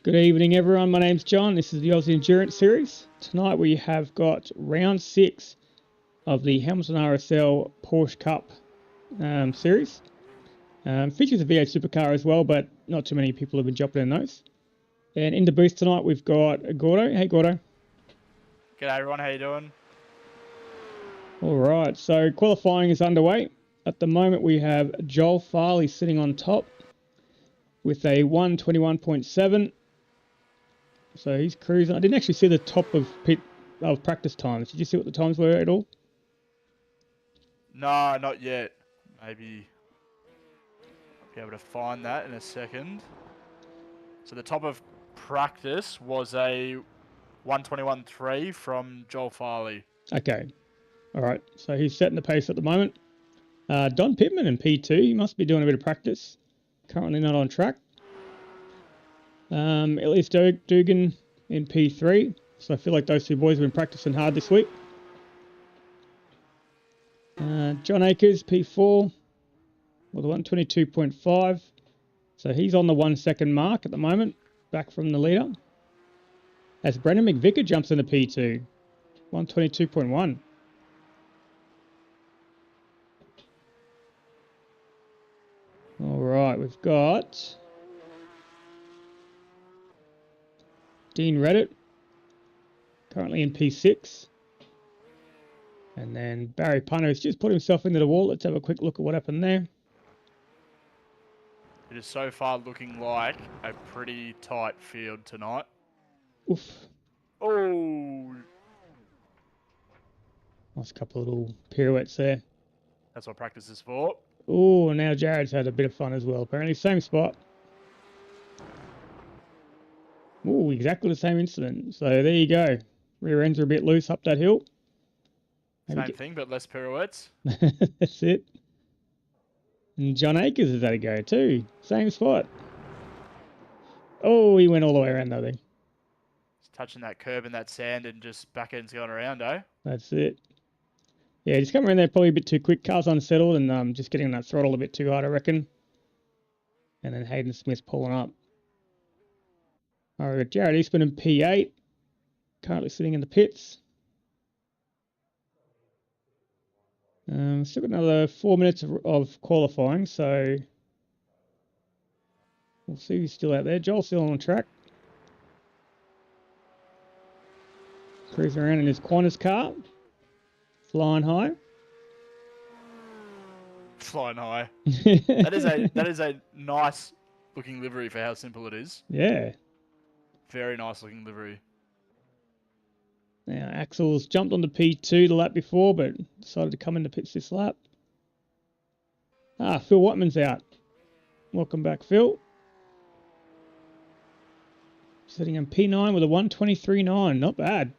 Good evening, everyone. My name's John. This is the Aussie Endurance Series. Tonight we have got round 6 of the Hamilton RSL Porsche Cup series. Features a V8 supercar as well, but not too many people have been jumping in those. And in the booth tonight we've got Gordo. Hey, Gordo. G'day everyone, how you doing? Alright, so qualifying is underway. At the moment we have Joel Farley sitting on top with a 1:21.7. So he's cruising. I didn't actually see the top of practice times. Did you see what the times were at all? No, not yet. Maybe I'll be able to find that in a second. So the top of practice was a 1:21.3 from Joel Farley. Okay. Alright, so he's setting the pace at the moment. Don Pittman in P2. He must be doing a bit of practice. Currently not on track. Elias Dugan in P3. So I feel like those two boys have been practicing hard this week. John Akers, P4, with a 1:22.5. So he's on the 1 second mark at the moment, back from the leader. As Brendan McVicker jumps into P2, 1:22.1. Alright, we've got Dean Reddit, currently in P6. And then Barry Punter's just put himself into the wall. Let's have a quick look at what happened there. It is so far looking like a pretty tight field tonight. Oof. Oh! Nice couple of little pirouettes there. That's what practice is for. Oh, now Jared's had a bit of fun as well. Apparently, same spot. Oh, exactly the same incident. So there you go. Rear ends are a bit loose up that hill. Same thing, but less pirouettes. That's it. And John Akers has had a go too. Same spot. Oh, he went all the way around though. Just touching that curb and that sand and just back end's going around, eh? That's it. Yeah, just coming around there probably a bit too quick. Car's unsettled and just getting on that throttle a bit too hard, I reckon. And then Hayden Smith pulling up. All right, Jared Eastman in P8. Currently sitting in the pits. Still got another 4 minutes of qualifying, so we'll see who's still out there. Joel's still on track. Cruising around in his Qantas car. Flying high. Flying high. That is a nice looking livery for how simple it is. Yeah. Very nice looking livery. Now, Axel's jumped onto P2 the lap before, but decided to come into pits this lap. Phil Whiteman's out. Welcome back, Phil. Sitting in P9 with a 1:23.9. Not bad.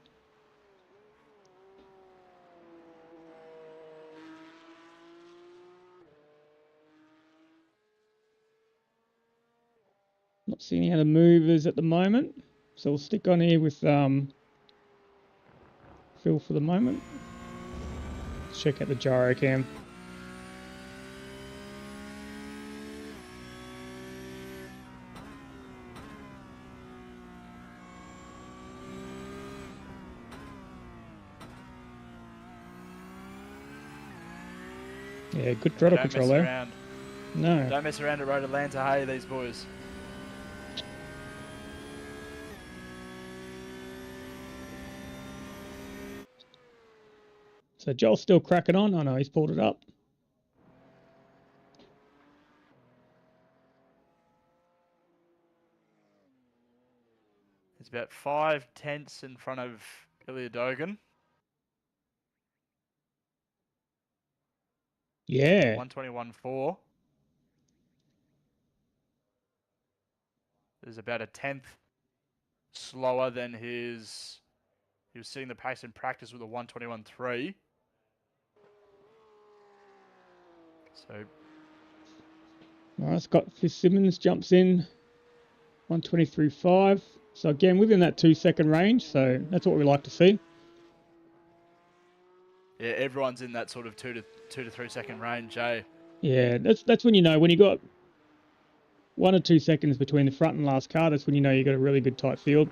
Not seeing any other movers at the moment. So we'll stick on here with Phil for the moment. Let's check out the gyro cam. Yeah, good throttle control there. No. Don't mess around at Road Atlanta, hey, these boys. So Joel's still cracking on. Oh no, he's pulled it up. It's about 5 tenths in front of Ilya Dogan. Yeah. 1:21.4. Is about a tenth slower than his. He was setting the pace in practice with a 1:21.3. So. All right, Scott Fitzsimmons jumps in 1:23.5. So again, within that 2 second range. So that's what we like to see. Yeah, everyone's in that sort of 2 to 3 second range, eh? Yeah, that's when you know when you got 1 or 2 seconds between the front and last car. That's when you know you've got a really good tight field.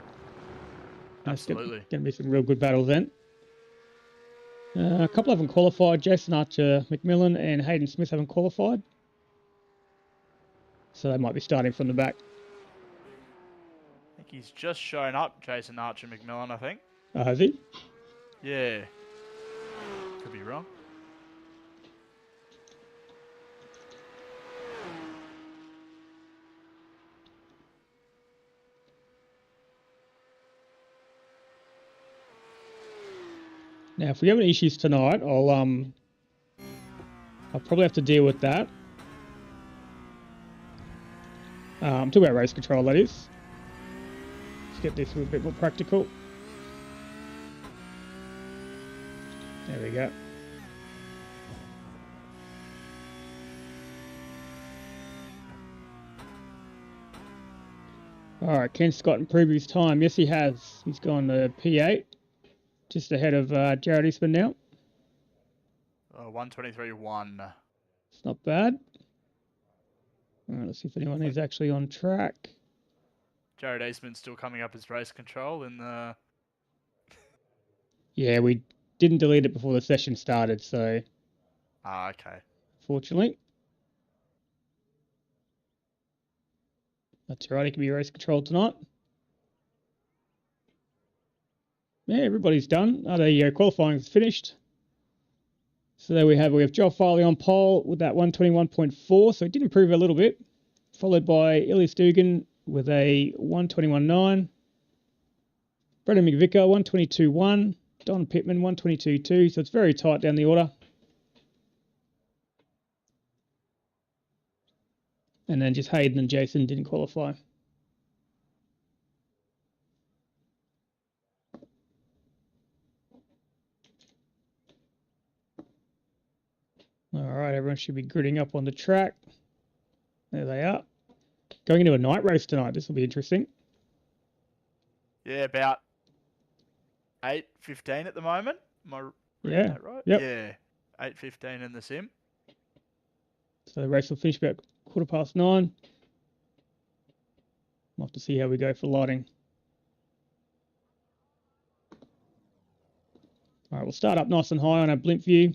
Absolutely. Going to be some real good battles then. A couple of them qualified. Jason Archer McMillan and Hayden Smith haven't qualified. So they might be starting from the back. I think he's just shown up, Jason Archer McMillan, I think. Oh, has he? Yeah. Could be wrong. Now, if we have any issues tonight, I'll probably have to deal with that. I'm talking about race control, that is. Let's get this a little bit more practical. There we go. Alright, Ken Scott improved his time. Yes, he has. He's gone to P8. Just ahead of Jared Eastman now. 1:23.1. It's not bad. Alright, let's see if anyone is actually on track. Jared Eastman's still coming up as race control in the... Yeah, we didn't delete it before the session started, so... Ah, okay. Fortunately. That's alright, he can be race control tonight. Yeah, everybody's done. There you go, qualifying is finished. So there we have Joel Farley on pole with that 121.4, so it did improve a little bit. Followed by Ilias Dugan with a 121.9. Brendan McVicker, 122.1. Don Pittman, 122.2, so it's very tight down the order. And then just Hayden and Jason didn't qualify. All right, everyone should be gridding up on the track. There they are. Going into a night race tonight. This will be interesting. Yeah, about 8:15 at the moment. Am I reading that right? Yep. Yeah, 8:15 in the sim. So the race will finish about 9:15. We'll have to see how we go for lighting. All right, we'll start up nice and high on our blimp view.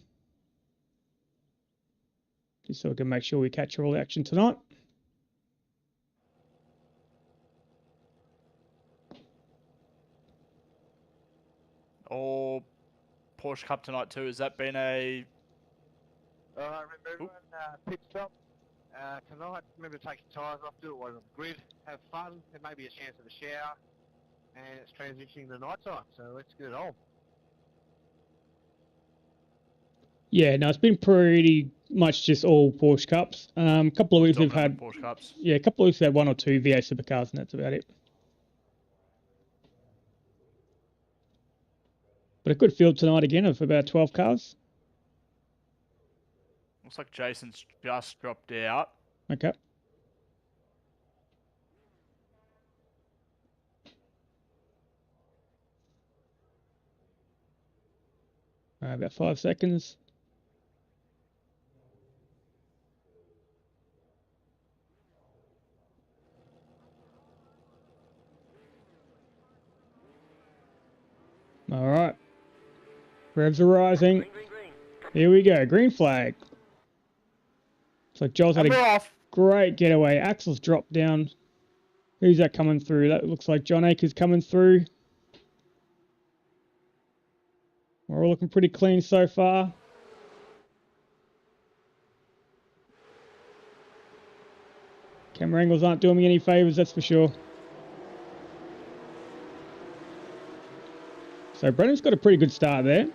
Just so we can make sure we capture all the action tonight. Or Porsche Cup tonight too. Has that been a... remember everyone, pit stop tonight. Remember to take your tyres off, do it while on the grid, have fun. There may be a chance of a shower, and it's transitioning to night time, so let's get it on. Yeah, no, it's been pretty much just all Porsche Cups. A couple of weeks we've had Porsche Cups. Yeah, a couple of weeks we've had 1 or 2 VA supercars, and that's about it. But a good field tonight again of about 12 cars. Looks like Jason's just dropped out. Okay. About 5 seconds. All right. Revs are rising. Green, green, green. Here we go. Green flag. So Joel's had Number a off. great getaway. Axel's dropped down. Who's that coming through? That looks like John Akers coming through. We're all looking pretty clean so far. Camera angles aren't doing me any favours, that's for sure. So Brennan's got a pretty good start there.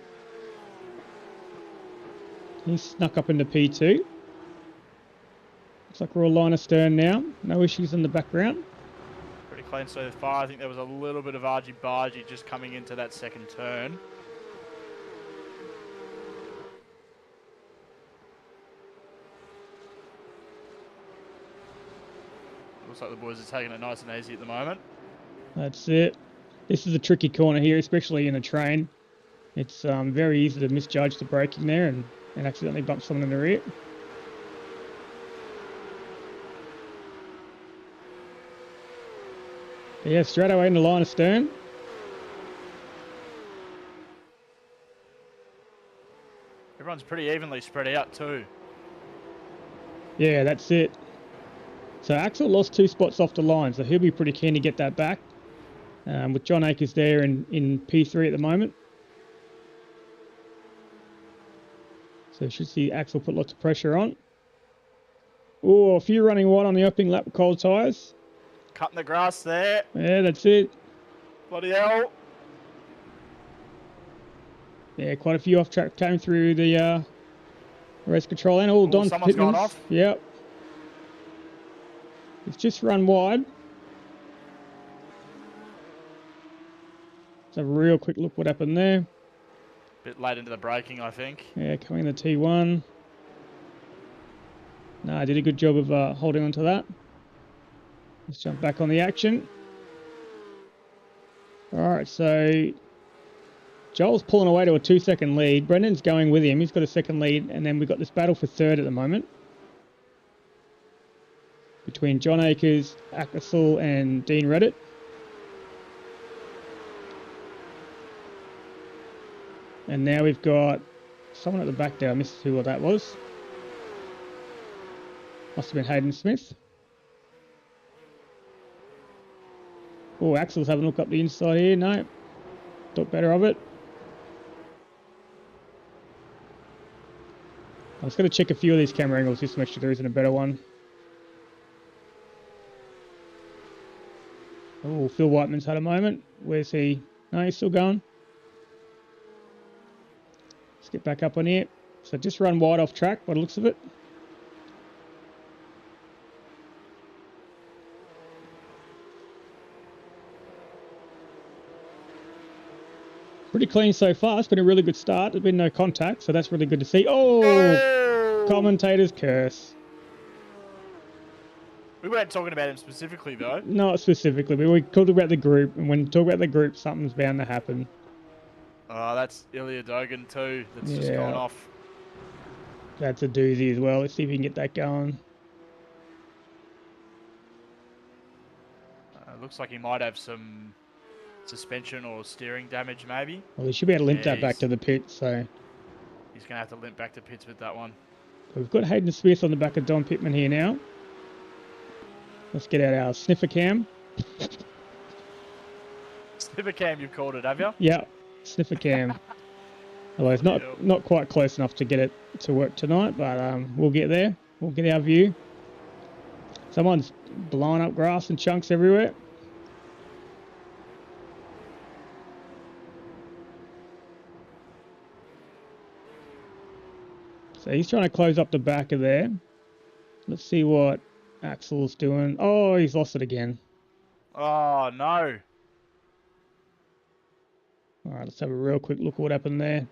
He's snuck up into P2. Looks like we're all line astern now. No issues in the background. Pretty clean so far. I think there was a little bit of argy-bargy just coming into that second turn. Looks like the boys are taking it nice and easy at the moment. That's it. This is a tricky corner here, especially in a train. It's very easy to misjudge the braking there and accidentally bump someone in the rear. Yeah, straight away in the line of stern. Everyone's pretty evenly spread out too. Yeah, that's it. So Axel lost 2 spots off the line, so he'll be pretty keen to get that back. With John Akers there in P3 at the moment. So you should see Axel put lots of pressure on. Oh, a few running wide on the opening lap with cold tyres. Cutting the grass there. Yeah, that's it. Bloody hell. Yeah, quite a few off track came through the race control and all Don Someone's gone off. Yep. It's just run wide. Let's have a real quick look what happened there. Bit late into the braking, I think. Yeah, coming in the T1. No, I did a good job of holding on to that. Let's jump back on the action. Alright, so Joel's pulling away to a 2-second lead. Brendan's going with him. He's got a second lead. And then we've got this battle for third at the moment. Between John Akers, Axel and Dean Reddit. And now we've got someone at the back there. I missed who that was. Must have been Hayden Smith. Oh, Axel's having a look up the inside here. No. Thought better of it. I'm just going to check a few of these camera angles just to make sure there isn't a better one. Oh, Phil Whiteman's had a moment. Where's he? No, he's still going. Let's get back up on here. So just run wide off track by the looks of it. Pretty clean so far. It's been a really good start. There's been no contact, so that's really good to see. Oh! Commentator's curse. We weren't talking about him specifically, though. Not specifically, but we talked about the group, and when you talk about the group, something's bound to happen. Oh, that's Ilya Dogan too. That's just gone off. That's a doozy as well. Let's see if we can get that going. Looks like he might have some suspension or steering damage, maybe. Well, he should be able to limp that back to the pit, so... He's going to have to limp back to pits with that one. We've got Hayden Smith on the back of Don Pittman here now. Let's get out our sniffer cam. Sniffer cam, you've called it, have you? Yeah, sniffer cam. Although it's not quite close enough to get it to work tonight, but we'll get there. We'll get our view. Someone's blowing up grass and chunks everywhere. So he's trying to close up the back of there. Let's see what Axel's doing. Oh, he's lost it again. Oh, no. Alright, let's have a real quick look at what happened there.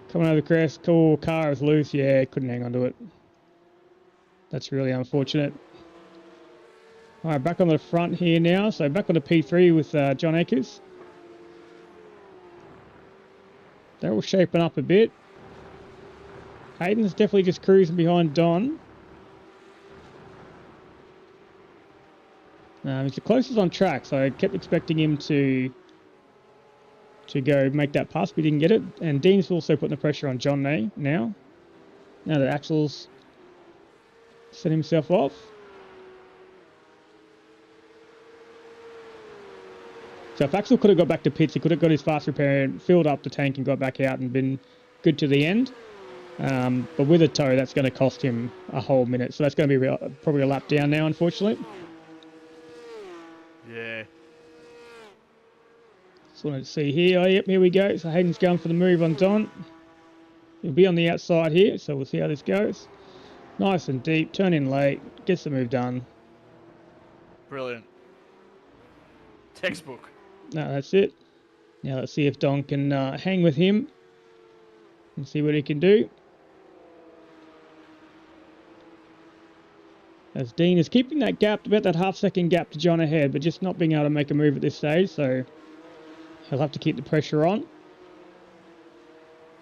Coming over the crest. Cool, car is loose. Yeah, couldn't hang on to it. That's really unfortunate. Alright, back on the front here now. So back on the P3 with John Akers. They're all shaping up a bit. Hayden's definitely just cruising behind Don. He's the closest on track, so I kept expecting him to go make that pass, but he didn't get it. And Dean's also putting the pressure on John now that Axel's set himself off. So if Axel could have got back to pits, he could have got his fast repair and filled up the tank and got back out and been good to the end. But with a tow, that's going to cost him a whole minute. So that's going to be probably a lap down now, unfortunately. Yeah. Just wanted to see here. Oh, yep, here we go. So Hayden's going for the move on Don. He'll be on the outside here, so we'll see how this goes. Nice and deep. Turn in late. Gets the move done. Brilliant. Textbook. No, that's it. Now let's see if Don can hang with him and see what he can do. As Dean is keeping that gap, about that half-second gap to John ahead, but just not being able to make a move at this stage, so he'll have to keep the pressure on.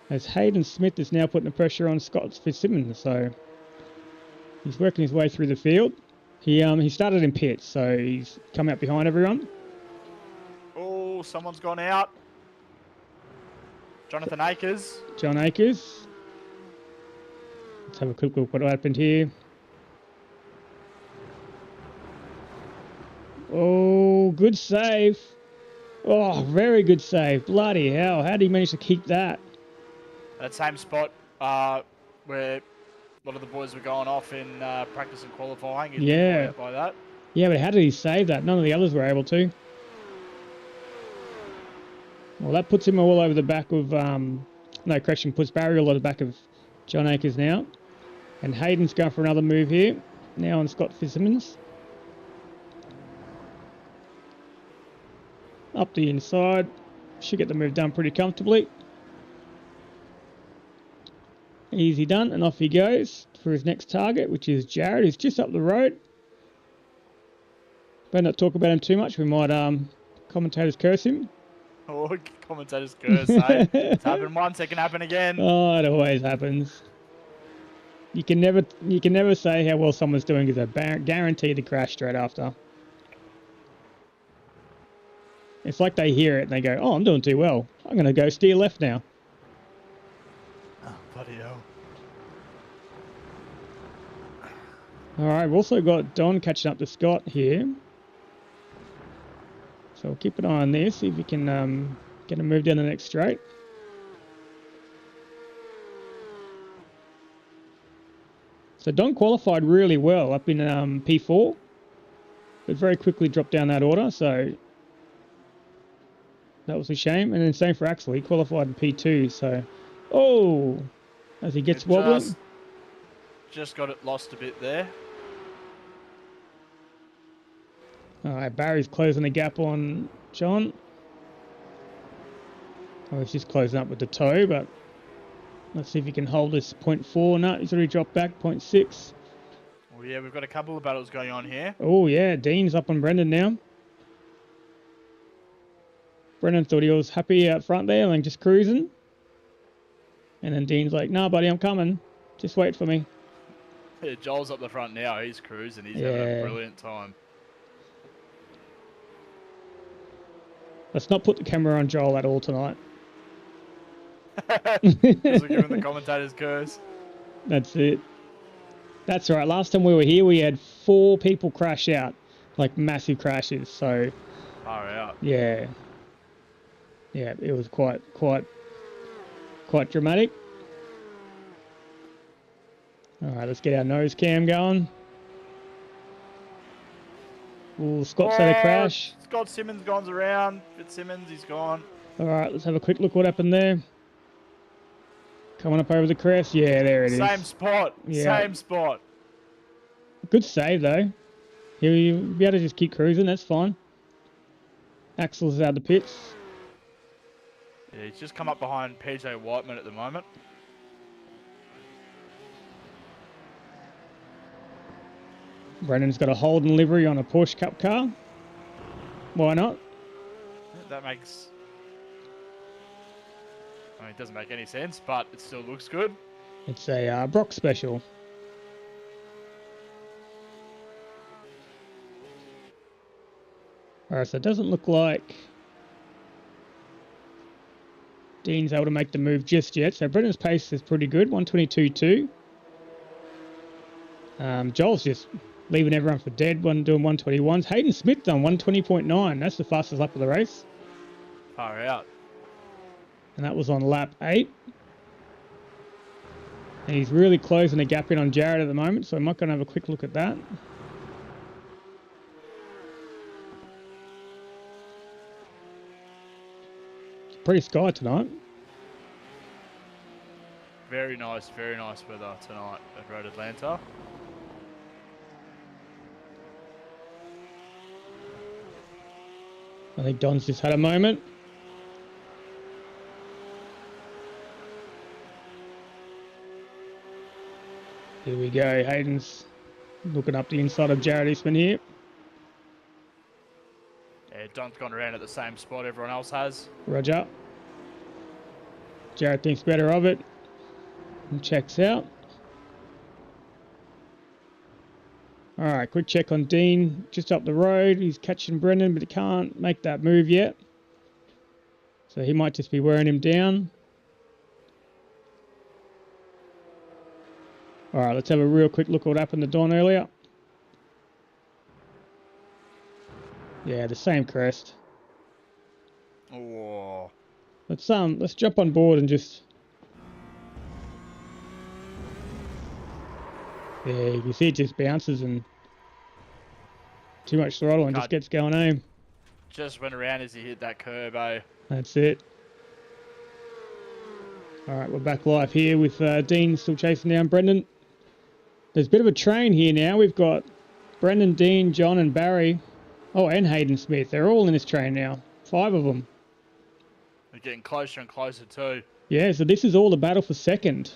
As Hayden Smith is now putting the pressure on Scott Fitzsimmons, so he's working his way through the field. He started in pits, so he's come out behind everyone. Oh, someone's gone out. Jonathan Akers. John Akers. Let's have a quick look what happened here. Oh, good save. Oh, very good save. Bloody hell. How did he manage to keep that? That same spot where a lot of the boys were going off in practice and qualifying. He's been caught out by that. Yeah, but how did he save that? None of the others were able to. Well, that puts him all over the back of... no, correction, puts Barry all over the back of John Akers now. And Hayden's going for another move here. Now on Scott Fitzsimmons. Up the inside. Should get the move done pretty comfortably. Easy done, and off he goes for his next target, which is Jared, who's just up the road. Better not talk about him too much. We might commentators curse him. Oh, commentators curse, eh? It's happened once, it can happen again. Oh, it always happens. You can never say how well someone's doing because they're guaranteed to crash straight after. It's like they hear it and they go, "Oh, I'm doing too well. I'm going to go steer left now." Oh, bloody hell. All right, we've also got Don catching up to Scott here. So we'll keep an eye on this, see if we can get a move down the next straight. So Don qualified really well up in P4, but very quickly dropped down that order, so that was a shame. And then same for Axel, he qualified in P2, so... Oh! As he gets wobbling. Just got it lost a bit there. Alright, Barry's closing the gap on John. Oh, he's just closing up with the toe, but let's see if he can hold this 0.4. No, he's already dropped back, 0.6. Oh yeah, we've got a couple of battles going on here. Oh yeah, Dean's up on Brendan now. Brendan thought he was happy out front there and just cruising. And then Dean's like, "Nah, buddy, I'm coming. Just wait for me." Yeah, Joel's up the front now. He's cruising. He's having a brilliant time. Let's not put the camera on Joel at all tonight. Because we're giving the commentators curse. That's it. That's right. Last time we were here, we had 4 people crash out. Like massive crashes. So, Far out. yeah. Yeah, it was quite dramatic. Alright, let's get our nose cam going. Ooh, Scott's had a crash. Scott Simmons goes around. Fitzsimmons, he's gone. Alright, let's have a quick look what happened there. Coming up over the crest. Yeah, there it is. Same spot. Yeah. Same spot. Good save, though. He'll be able to just keep cruising. That's fine. Axel's out the pits. Yeah, he's just come up behind PJ Whiteman at the moment. Brendan's got a Holden livery on a Porsche Cup car. Why not? That makes... I mean, it doesn't make any sense, but it still looks good. It's a Brock special. Alright, so it doesn't look like Dean's able to make the move just yet. So Brendan's pace is pretty good, 122.2. Joel's just leaving everyone for dead, doing 121s. Hayden Smith done 120.9. That's the fastest lap of the race. Far out. And that was on lap 8. And he's really closing the gap in on Jared at the moment, so I'm not going to have a quick look at that. It's pretty sky tonight. Very nice weather tonight at Road Atlanta. I think Don's just had a moment. Here we go. Hayden's looking up the inside of Jared Eastman here. Yeah, Don's gone around at the same spot everyone else has. Roger. Jared thinks better of it and checks out. Alright, quick check on Dean. Just up the road. He's catching Brendan, but he can't make that move yet. So he might just be wearing him down. Alright, let's have a real quick look at what happened to Don earlier. Yeah, the same crest. Oh. Let's jump on board and just... Yeah, you can see it just bounces and too much throttle and just gets going home. Just went around as he hit that curb, eh? That's it. Alright, we're back live here with Dean still chasing down Brendan. There's a bit of a train here now. We've got Brendan, Dean, John and Barry. Oh, and Hayden Smith. They're all in this train now. 5 of them. They're getting closer and closer too. Yeah, so this is all the battle for second.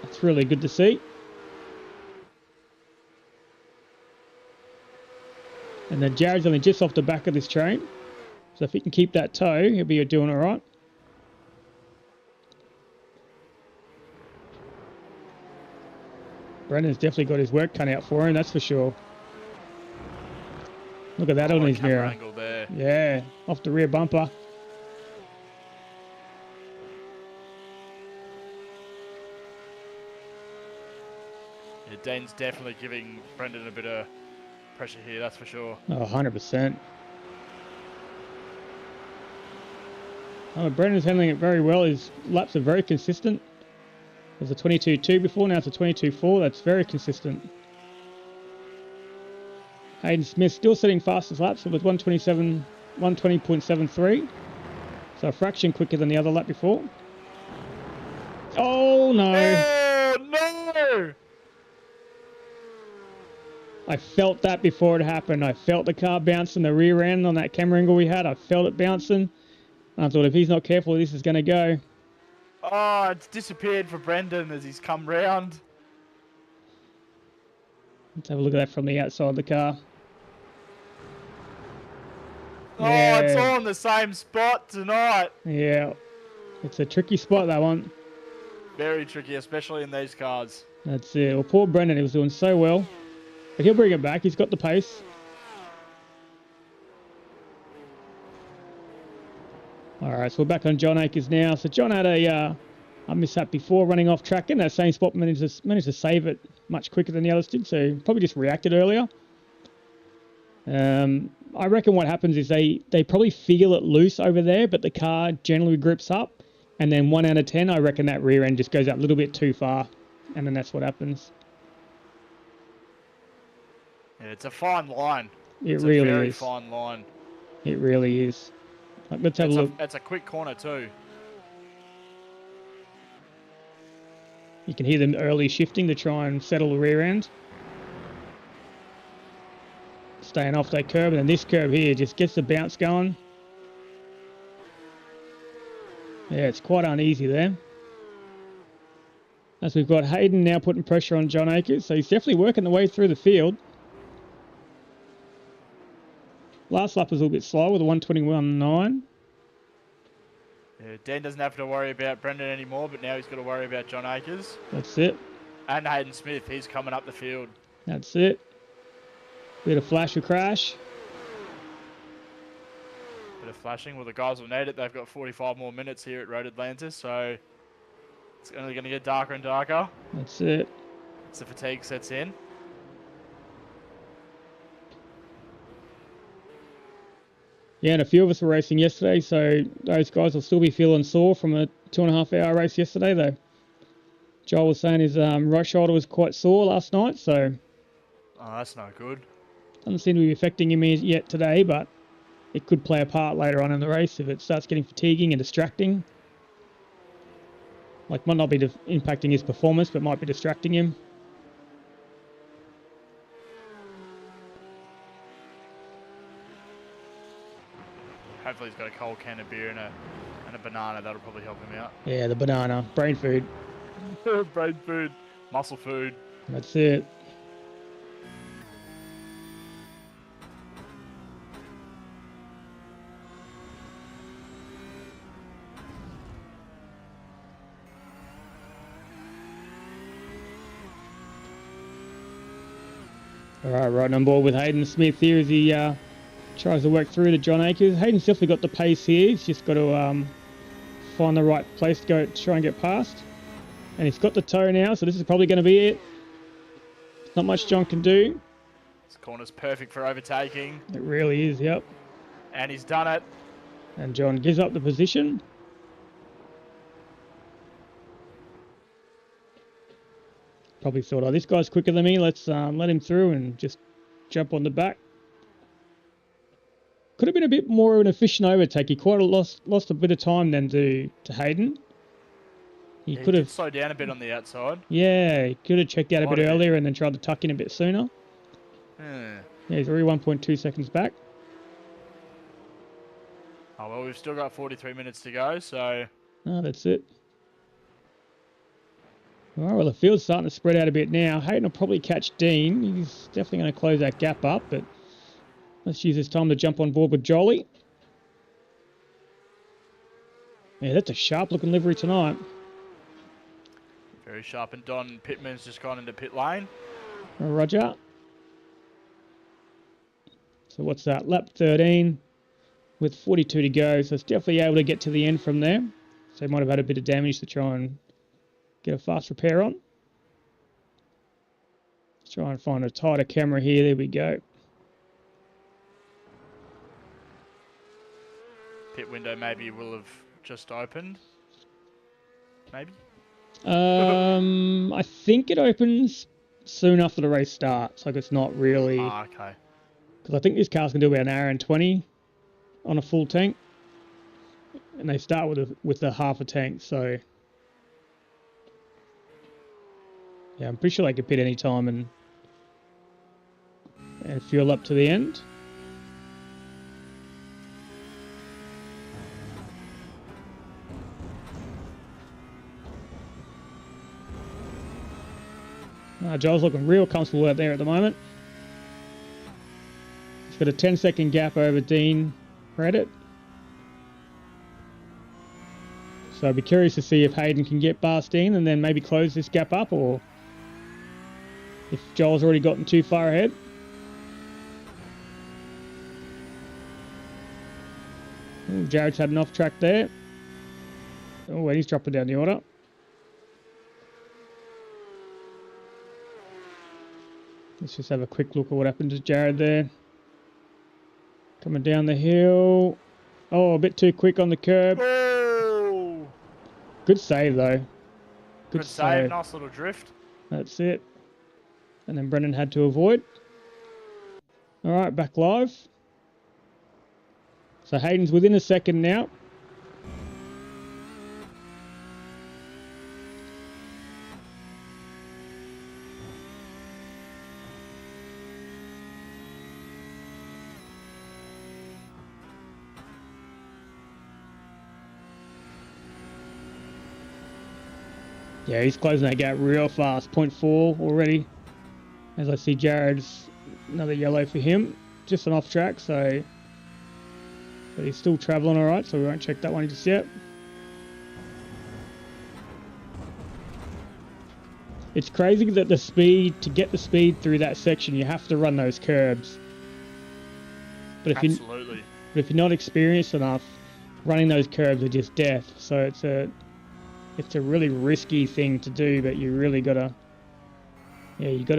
That's really good to see. And then Jared's only just off the back of this train. So if he can keep that toe, he'll be doing all right. Brendan's definitely got his work cut out for him, that's for sure. Look at that on his mirror. Angle there. Yeah, off the rear bumper. Yeah, Dean's definitely giving Brendan a bit of pressure here, that's for sure. Oh, 100%. Oh, Brendan's handling it very well. His laps are very consistent. There's a 22.2 before, now it's a 22.4. That's very consistent. Hayden Smith still setting fastest laps with 120.73. So a fraction quicker than the other lap before. Oh no! Oh no! I felt that before it happened. I felt the car bouncing the rear end on that camera angle we had. I felt it bouncing. And I thought if he's not careful, this is going to go. Oh, it's disappeared for Brendan as he's come round. Let's have a look at that from the outside of the car. Oh, Yeah. it's all in the same spot tonight. Yeah. It's a tricky spot, that one. Very tricky, especially in these cars. That's it. Well, poor Brendan, he was doing so well. But he'll bring it back. He's got the pace. Alright, so we're back on John Akers now. So John had a mishap before running off track in that same spot, managed to save it much quicker than the others did, so probably just reacted earlier. I reckon what happens is they probably feel it loose over there, but the car generally grips up, and then 1 out of 10, I reckon that rear end just goes out a little bit too far, and then that's what happens. Yeah, it's a fine line. It's really a very is. fine line. It really is. Like, let's have a look. It's a quick corner too. You can hear them early shifting to try and settle the rear end. Staying off that curb, and then this curb here just gets the bounce going. Yeah, it's quite uneasy there. As we've got Hayden now putting pressure on John Akers, so he's definitely working the way through the field. Last lap was a little bit slow with a 121.9. Yeah, Dan doesn't have to worry about Brendan anymore, but now he's got to worry about John Akers. That's it. And Hayden Smith, he's coming up the field. That's it. Bit of flash or crash. Bit of flashing. Well, the guys will need it. They've got 45 more minutes here at Road Atlantis, so it's only going to get darker and darker. That's it. As the fatigue sets in. Yeah, and a few of us were racing yesterday, so those guys will still be feeling sore from a 2.5 hour race yesterday, though. Joel was saying his right shoulder was quite sore last night, so... Oh, that's no good. Doesn't seem to be affecting him yet today, but it could play a part later on in the race if it starts getting fatiguing and distracting. Like, might not be impacting his performance, but might be distracting him. Hopefully he's got a cold can of beer and a banana. That'll probably help him out. Yeah, the banana. Brain food. Brain food. Muscle food. That's it. All right, right on board with Hayden Smith here as he tries to work through to John Akers. Hayden's definitely got the pace here. He's just got to find the right place to go to try and get past. And he's got the toe now, so this is probably going to be it. Not much John can do. This corner's perfect for overtaking. It really is, yep. And he's done it. And John gives up the position. Probably thought, oh, this guy's quicker than me. Let's let him through and just jump on the back. Could have been a bit more of an efficient overtake. He quite lost a bit of time then to Hayden. He could have slowed down a bit on the outside. Yeah, he could have checked out a bit earlier and then tried to tuck in a bit sooner. Yeah, he's already 1.2 seconds back. Oh, well, we've still got 43 minutes to go, so... Oh, that's it. All right, well, the field's starting to spread out a bit now. Hayden will probably catch Dean. He's definitely going to close that gap up, but let's use this time to jump on board with Jolly. Yeah, that's a sharp-looking livery tonight. Very sharp, and Don Pittman's just gone into pit lane. Roger. So what's that? Lap 13 with 42 to go. So it's definitely able to get to the end from there. So he might have had a bit of damage to try and get a fast repair on. Let's try and find a tighter camera here. There we go. Pit window maybe will have just opened. Maybe? I think it opens soon after the race starts. Like, it's not really... Ah, okay. Because I think this car's going to do about an hour and 20 on a full tank. And they start with a half a tank, so... Yeah, I'm pretty sure they could pit any time and fuel up to the end. Joel's looking real comfortable out there at the moment. He's got a 10-second gap over Dean Reddit. So I'd be curious to see if Hayden can get past Dean and then maybe close this gap up, or if Joel's already gotten too far ahead. Ooh, Jared's had an off track there. Oh, and he's dropping down the order. Let's just have a quick look at what happened to Jared there. Coming down the hill. Oh, a bit too quick on the curb. Oh! Good save, though. Good save. Nice little drift. That's it. And then Brendan had to avoid. All right, back live. So Hayden's within a second now. Yeah, he's closing that gap real fast. 0.4 already. As I see Jared's another yellow for him. Just an off track, so... But he's still travelling alright, so we won't check that one just yet. It's crazy that to get the speed through that section, you have to run those curbs. But Absolutely. if you're not experienced enough, running those curbs are just death. So it's a really risky thing to do, but you really gotta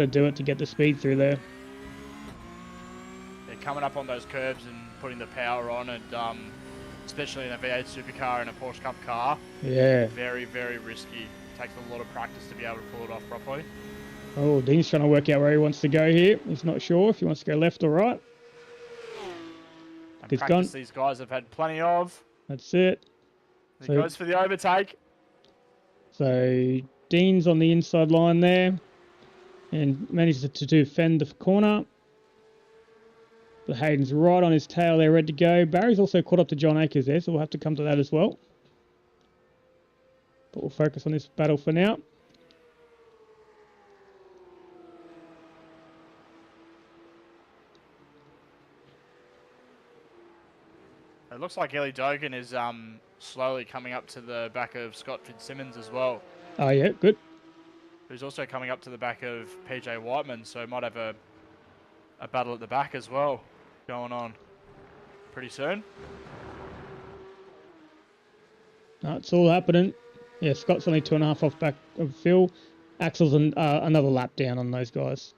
do it to get the speed through there. Yeah, coming up on those curbs and putting the power on, and especially in a V8 supercar and a Porsche Cup car. Yeah. Very, very risky. Takes a lot of practice to be able to pull it off properly. Oh, Dean's trying to work out where he wants to go here. He's not sure if he wants to go left or right. And practice these guys have had plenty of. That's it. He goes for the overtake. So Dean's on the inside line there and manages to defend the corner. But Hayden's right on his tail there, ready to go. Barry's also caught up to John Akers there, so we'll have to come to that as well. But we'll focus on this battle for now. It looks like Ellie Dogan is slowly coming up to the back of Scott Fitzsimmons as well. Oh yeah, good. Who's also coming up to the back of PJ Whiteman, so might have a a battle at the back as well going on pretty soon. It's all happening. Yeah, Scott's only 2.5 off back of Phil. Axel's another lap down on those guys.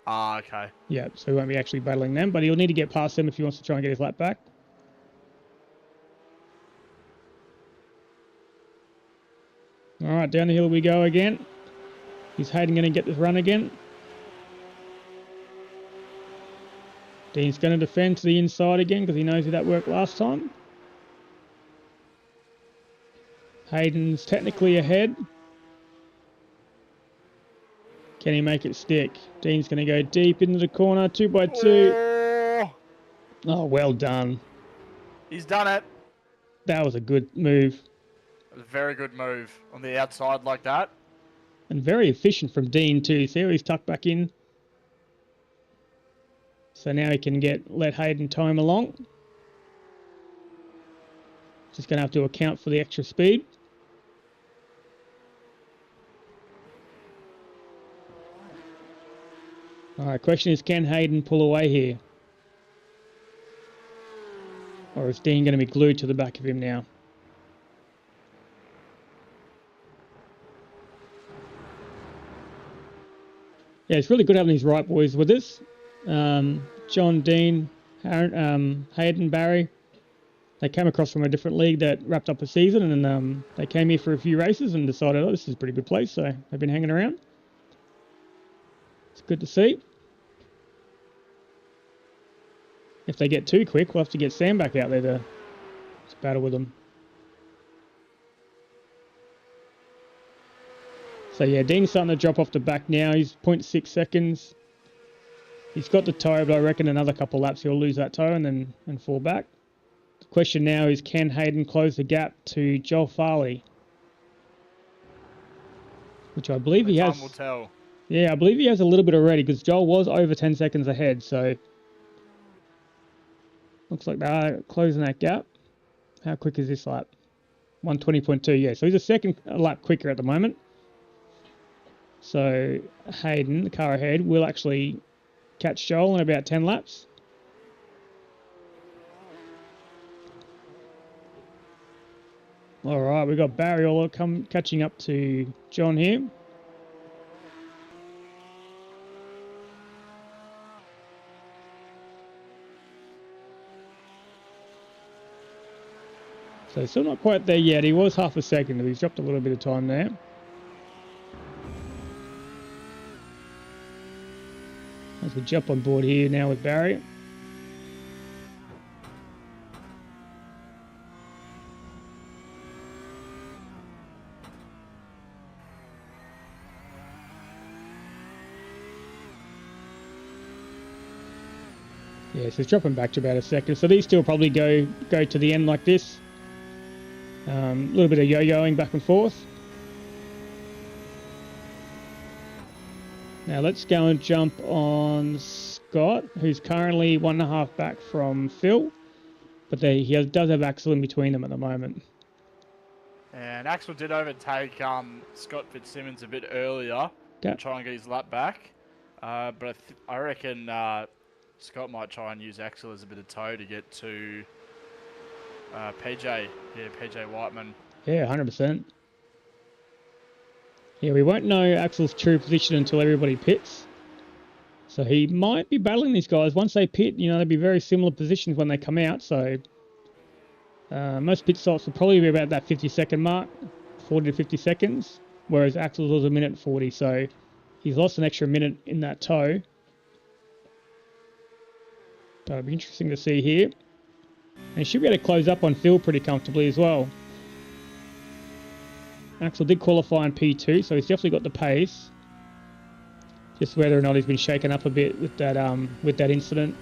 Ah, okay. Yeah, so he won't be actually battling them, but he'll need to get past them if he wants to try and get his lap back. All right, down the hill we go again. Is Hayden going to get this run again? Dean's going to defend to the inside again because he knows that worked last time. Hayden's technically ahead. Can he make it stick? Dean's going to go deep into the corner, 2x2. Oh, well done. He's done it. That was a good move. A very good move on the outside like that. And very efficient from Dean too. See how he's tucked back in? So now he can let Hayden tow him along. Just going to have to account for the extra speed. Alright, question is, can Hayden pull away here? Or is Dean going to be glued to the back of him now? Yeah, it's really good having these right boys with us. John, Dean, Hayden, Barry. They came across from a different league that wrapped up a season, and then they came here for a few races and decided, oh, this is a pretty good place, so they've been hanging around. It's good to see. If they get too quick, we'll have to get Sam back out there to battle with them. So yeah, Dean's starting to drop off the back now. He's 0.6 seconds. He's got the toe, but I reckon another couple laps he'll lose that toe and fall back. The question now is, can Hayden close the gap to Joel Farley? Which I believe he has. Time will tell. Yeah, I believe he has a little bit already because Joel was over 10 seconds ahead. So looks like they are closing that gap. How quick is this lap? 120.2, yeah. So he's a second lap quicker at the moment. So Hayden, the car ahead, will actually catch Joel in about 10 laps. Alright, we've got Barry all catching up to John here. So still not quite there yet. He was half a second, but he's dropped a little bit of time there. As we jump on board here now with Barry. Yeah, so it's dropping back to about a second. So these two will probably go to the end like this. A little bit of yo-yoing back and forth. Now let's go and jump on Scott, who's currently 1.5 back from Phil. But he does have Axel in between them at the moment. And Axel did overtake Scott Fitzsimmons a bit earlier to try and get his lap back. But I reckon Scott might try and use Axel as a bit of tow to get to PJ. Yeah, PJ Whiteman. Yeah, 100%. Yeah, we won't know Axel's true position until everybody pits. So he might be battling these guys. Once they pit, you know, they'll be very similar positions when they come out. So most pit stops will probably be about that 50-second mark, 40 to 50 seconds. Whereas Axel's was a minute 40. So he's lost an extra minute in that tow. That'll be interesting to see here. And he should be able to close up on Phil pretty comfortably as well. Axel did qualify in P2, so he's definitely got the pace. Just whether or not he's been shaken up a bit with that incident.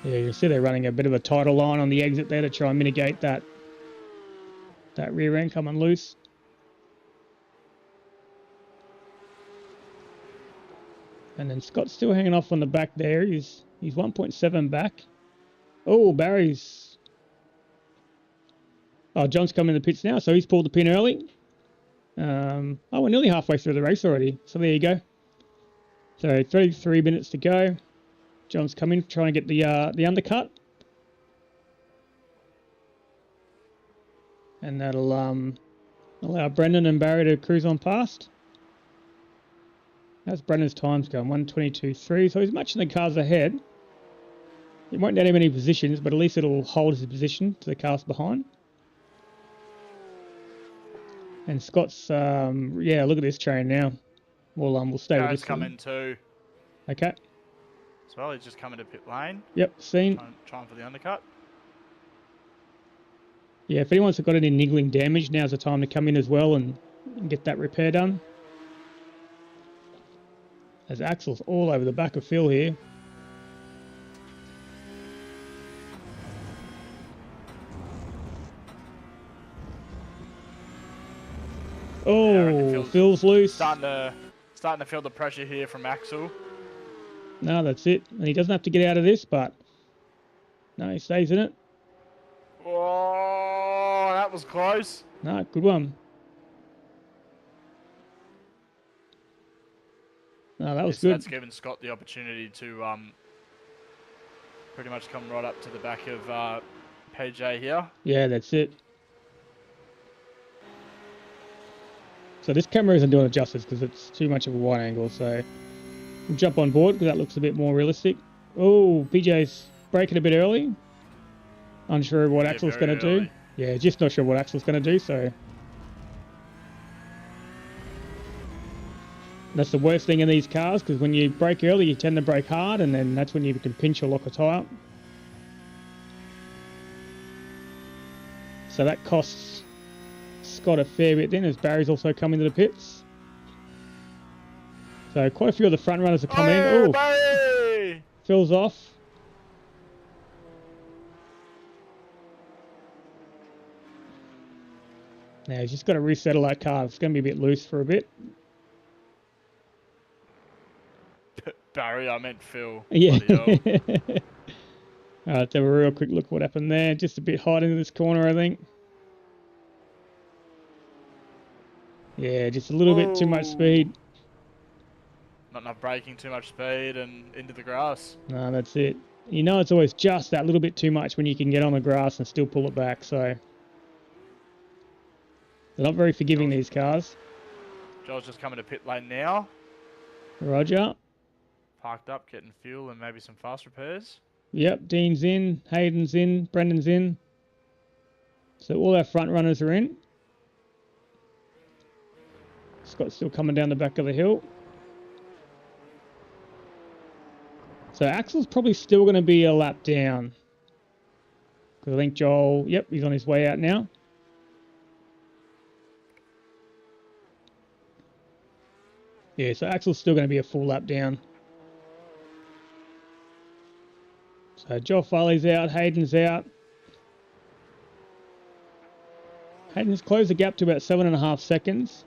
Yeah, you see they're running a bit of a tighter line on the exit there to try and mitigate that rear end coming loose. And then Scott's still hanging off on the back there. He's 1.7 back. Oh, Barry's... Oh, John's coming in the pits now, so he's pulled the pin early. Oh, we're nearly halfway through the race already. So there you go. So 33 minutes to go. John's coming, trying to get the undercut. And that'll allow Brendan and Barry to cruise on past. How's Brendan's times going? 1:22.3, so he's matching the cars ahead. It won't let him any positions, but at least it'll hold his position to the cars behind. And Scott's, yeah, look at this train now. We'll stay with this. Coming too. Okay. As well, he's just coming to pit lane. Yep, seen. Trying for the undercut. Yeah, if anyone's got any niggling damage, now's the time to come in as well and get that repair done. As Axel's all over the back of Phil here. Oh, yeah, Phil's loose. Starting to feel the pressure here from Axel. No, that's it. And he doesn't have to get out of this, but no, he stays in it. Oh, that was close. No, good one. No, that was good. That's given Scott the opportunity to pretty much come right up to the back of PJ here. Yeah, that's it. So this camera isn't doing it justice because it's too much of a wide angle, so we'll jump on board because that looks a bit more realistic. Oh, PJ's braking a bit early. Unsure of what Axel's going to do. Yeah, just not sure what Axel's going to do, so... That's the worst thing in these cars, because when you brake early, you tend to brake hard, and then that's when you can pinch or lock a tyre. So that costs Scott a fair bit then, as Barry's also coming to the pits. So quite a few of the front runners are coming in. Oh, Barry! Phil's off. Now he's just got to resettle that car. It's going to be a bit loose for a bit. Barry, I meant Phil. Yeah. Alright, let's have a real quick look what happened there. Just a bit hot into this corner, I think. Yeah, just a little bit too much speed. Not enough braking, too much speed, and into the grass. No, that's it. You know it's always just that little bit too much when you can get on the grass and still pull it back, so... They're not very forgiving, these cars. Joel's just coming to pit lane now. Roger. Parked up, getting fuel and maybe some fast repairs. Yep, Dean's in, Hayden's in, Brendan's in. So all our front runners are in. Scott's still coming down the back of the hill. So Axel's probably still going to be a lap down. Because I think Joel, yep, he's on his way out now. Yeah, so Axel's still going to be a full lap down. So Joel Farley's out, Hayden's out. Hayden's closed the gap to about 7.5 seconds.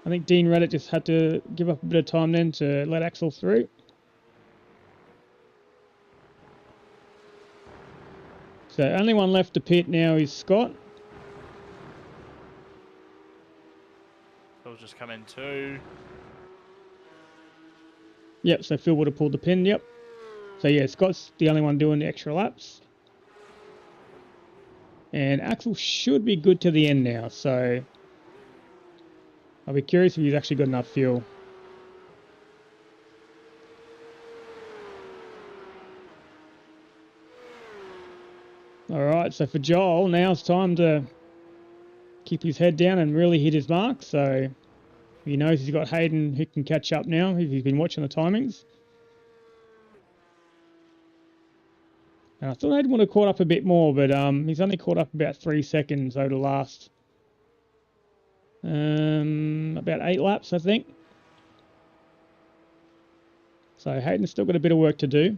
I think Dean Reddit just had to give up a bit of time then to let Axel through. So only one left to pit now is Scott. Phil's just come in too. Yep, so Phil would have pulled the pin, yep. So yeah, Scott's the only one doing the extra laps. And Axel should be good to the end now, so... I'll be curious if he's actually got enough fuel. Alright, so for Joel, now it's time to keep his head down and really hit his mark, so... He knows he's got Hayden who can catch up now if he's been watching the timings. And I thought Hayden would have caught up a bit more, but he's only caught up about 3 seconds over the last about 8 laps, I think. So Hayden's still got a bit of work to do.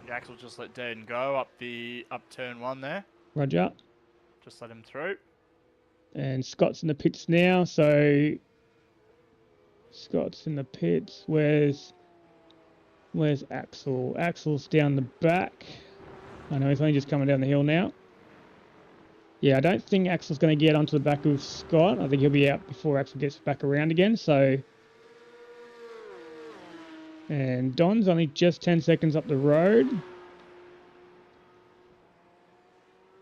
Axel just let Dean go up turn 1 there. Roger. Just let him through. And Scott's in the pits now, so Scott's in the pits. Where's Axel? Axel's down the back. I know he's only just coming down the hill now. Yeah, I don't think Axel's going to get onto the back of Scott. I think he'll be out before Axel gets back around again. So, and Don's only just 10 seconds up the road.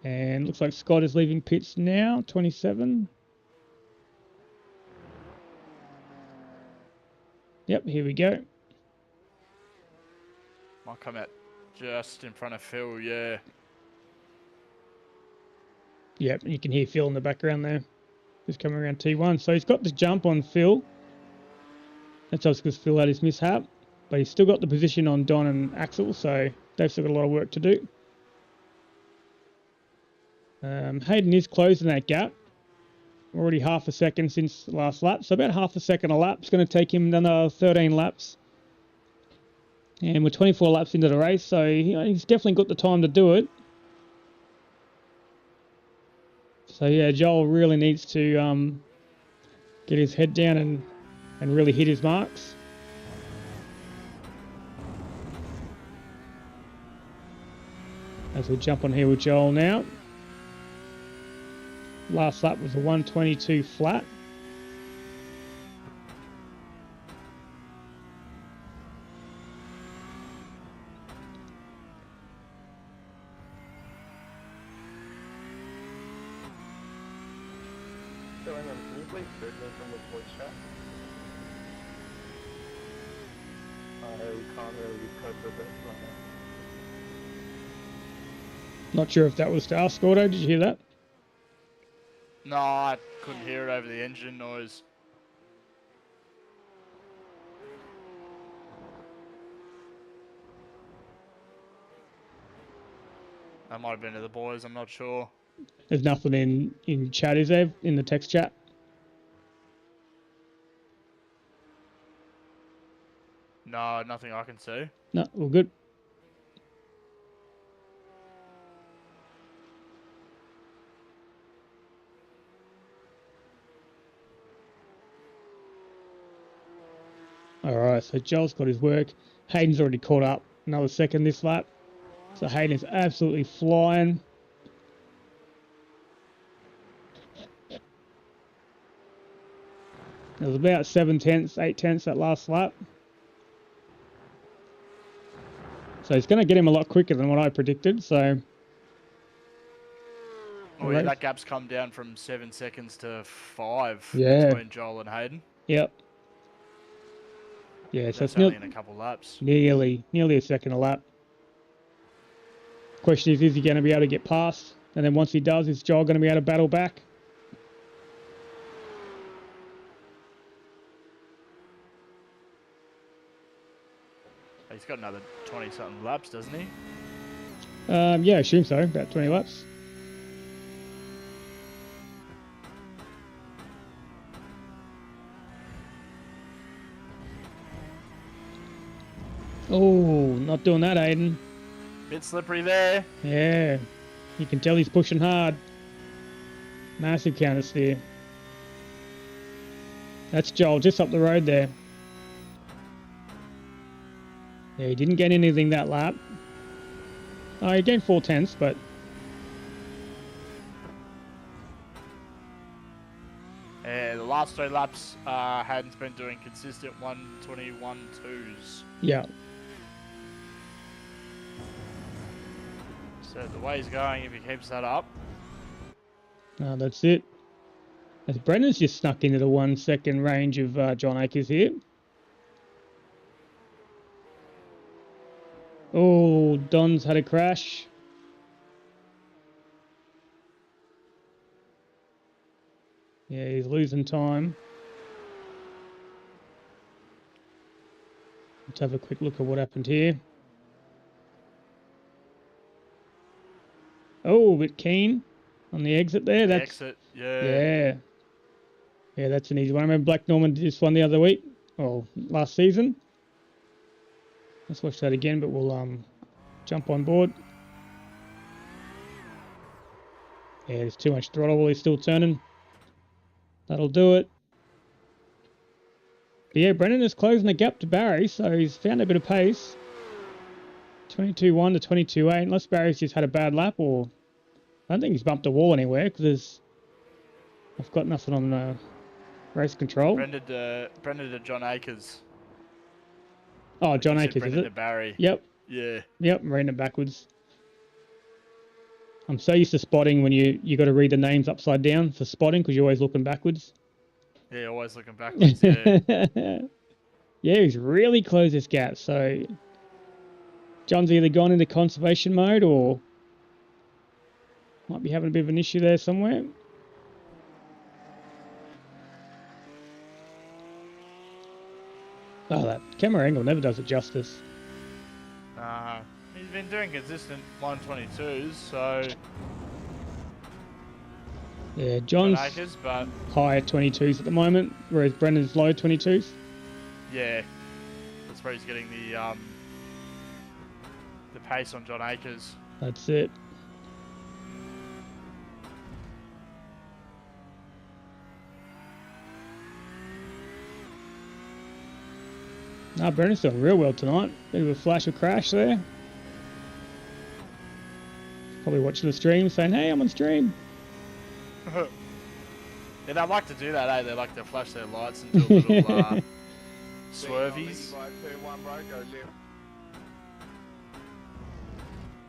And looks like Scott is leaving pits now, 27. Yep, here we go. Might come out just in front of Phil, yeah. Yep, and you can hear Phil in the background there. Just coming around T1. So he's got the jump on Phil. That's obviously because Phil had his mishap. But he's still got the position on Don and Axel, so they've still got a lot of work to do. Hayden is closing that gap. Already half a second since the last lap. So about half a second a lap. It's going to take him another 13 laps. And we're 24 laps into the race, so he's definitely got the time to do it. So yeah, Joel really needs to get his head down and really hit his marks. As we jump on here with Joel now. Last lap was a 122 flat. So hang on, can you please third me from the voice chat? I can't really cope with it right now. Not sure if that was to us, Gordo. Did you hear that? No, I couldn't hear it over the engine noise. That might have been to the boys, I'm not sure. There's nothing in chat, is there? In the text chat? No, nothing I can see. No, all good. Alright, so Joel's got his work. Hayden's already caught up. Another second this lap. So Hayden is absolutely flying. It was about 7 tenths, 8 tenths that last lap. So he's going to get him a lot quicker than what I predicted, so... Oh yeah, that gap's come down from 7 seconds to 5 Yeah. between Joel and Hayden. Yep. Yeah, so That's it's only in a couple laps. nearly a second a lap. Question is he going to be able to get past? And then once he does, is Joel going to be able to battle back? He's got another 20-something laps, doesn't he? Yeah, I assume so. About 20 laps. Oh, not doing that, Aiden. Bit slippery there. Yeah, you can tell he's pushing hard. Massive counter steer. That's Joel just up the road there. Yeah, he didn't get anything that lap. Oh, he gained 4 tenths, but... Yeah, the last 3 laps, Hayden's been doing consistent 1:21.2s. Yeah. So the way he's going, if he keeps that up... That's it. As Brendan's just snuck into the 1 second range of John Akers here. Oh, Don's had a crash. Yeah, he's losing time. Let's have a quick look at what happened here. Oh, a bit keen on the exit there. That's exit, yeah. Yeah, that's an easy one. I remember Black Norman did this one the other week, or last season. Let's watch that again, but we'll jump on board. Yeah, there's too much throttle while he's still turning. That'll do it. But yeah, Brendan is closing the gap to Barry, so he's found a bit of pace. 22.1 to 22.8, unless Barry's just had a bad lap, or I don't think he's bumped a wall anywhere, because I've got nothing on race control. Brendan to John Akers. Oh, John Akers, is Brendan it? to Barry. Yep. Yeah. Yep, I'm reading it backwards. I'm so used to spotting when you got to read the names upside down for spotting, because you're always looking backwards. Yeah, always looking backwards, yeah. Yeah, he's really closed this gap, so John's either gone into conservation mode or might be having a bit of an issue there somewhere. Oh, that camera angle never does it justice. He's been doing consistent 122s, so Yeah, John's Akers, but high 22s at the moment, whereas Brendan's low 22s. yeah, that's where he's getting the pace on John Akers. That's it. Nah, Brendan's doing real well tonight. Bit of a flash of crash there. Probably watching the stream saying, hey, I'm on stream. Yeah, they like to do that, eh? They like to flash their lights and do a little swervies.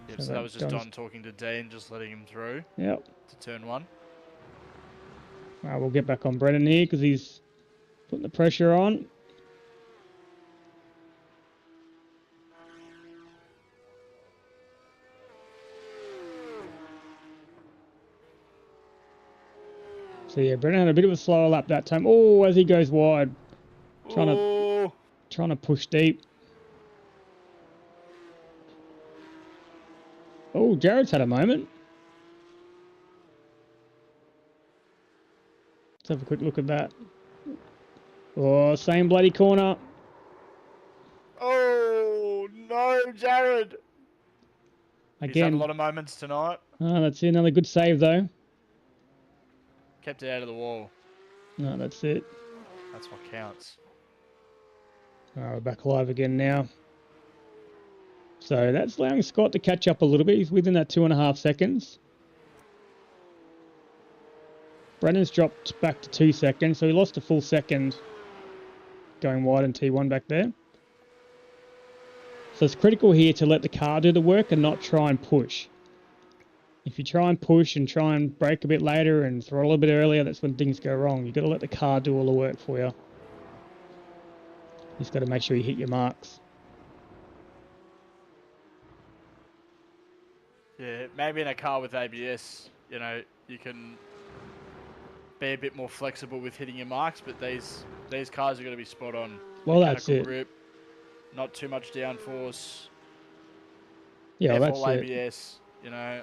Yeah, so that was just Don talking to Dean, just letting him through. Yep. To turn one. Alright, we'll get back on Brendan here because he's putting the pressure on. So yeah, Brendan had a bit of a slower lap that time. Oh, as he goes wide, trying to push deep. Oh, Jared's had a moment. Let's have a quick look at that. Oh, same bloody corner. Oh no, Jared! Again. He's had a lot of moments tonight. Oh, that's it. Another good save though. Kept it out of the wall. No, that's it. That's what counts. We're back alive again now. So that's allowing Scott to catch up a little bit. He's within that 2.5 seconds. Brendan's dropped back to 2 seconds, so he lost a full second going wide in T1 back there. So it's critical here to let the car do the work and not try and push. If you try and push and try and brake a bit later and throttle a bit earlier, that's when things go wrong. You've got to let the car do all the work for you. You've got to make sure you hit your marks. Yeah, maybe in a car with ABS, you know, you can be a bit more flexible with hitting your marks, but these cars are going to be spot on. Well, that's it. Grip, not too much downforce. Yeah, well, that's ABS, you know.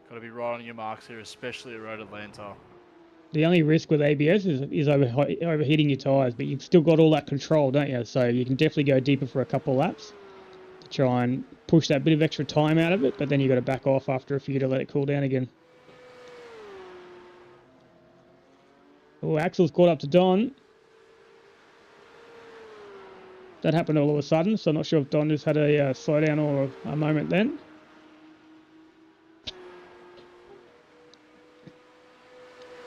Got to be right on your marks here, especially at Road Atlanta. The only risk with ABS is overheating your tyres, but you've still got all that control, don't you? So you can definitely go deeper for a couple of laps to try and push that bit of extra time out of it, but then you've got to back off after a few to let it cool down again. Oh, Axel's caught up to Don. That happened all of a sudden, so I'm not sure if Don just had a slowdown or a moment then.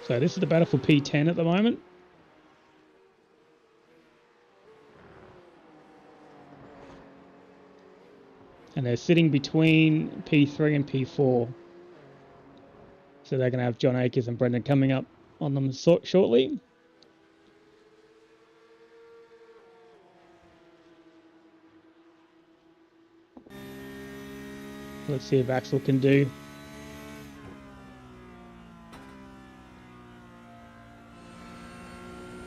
So this is the battle for P10 at the moment. And they're sitting between P3 and P4. So they're going to have John Akers and Brendan coming up on them shortly. Let's see if Axel can do.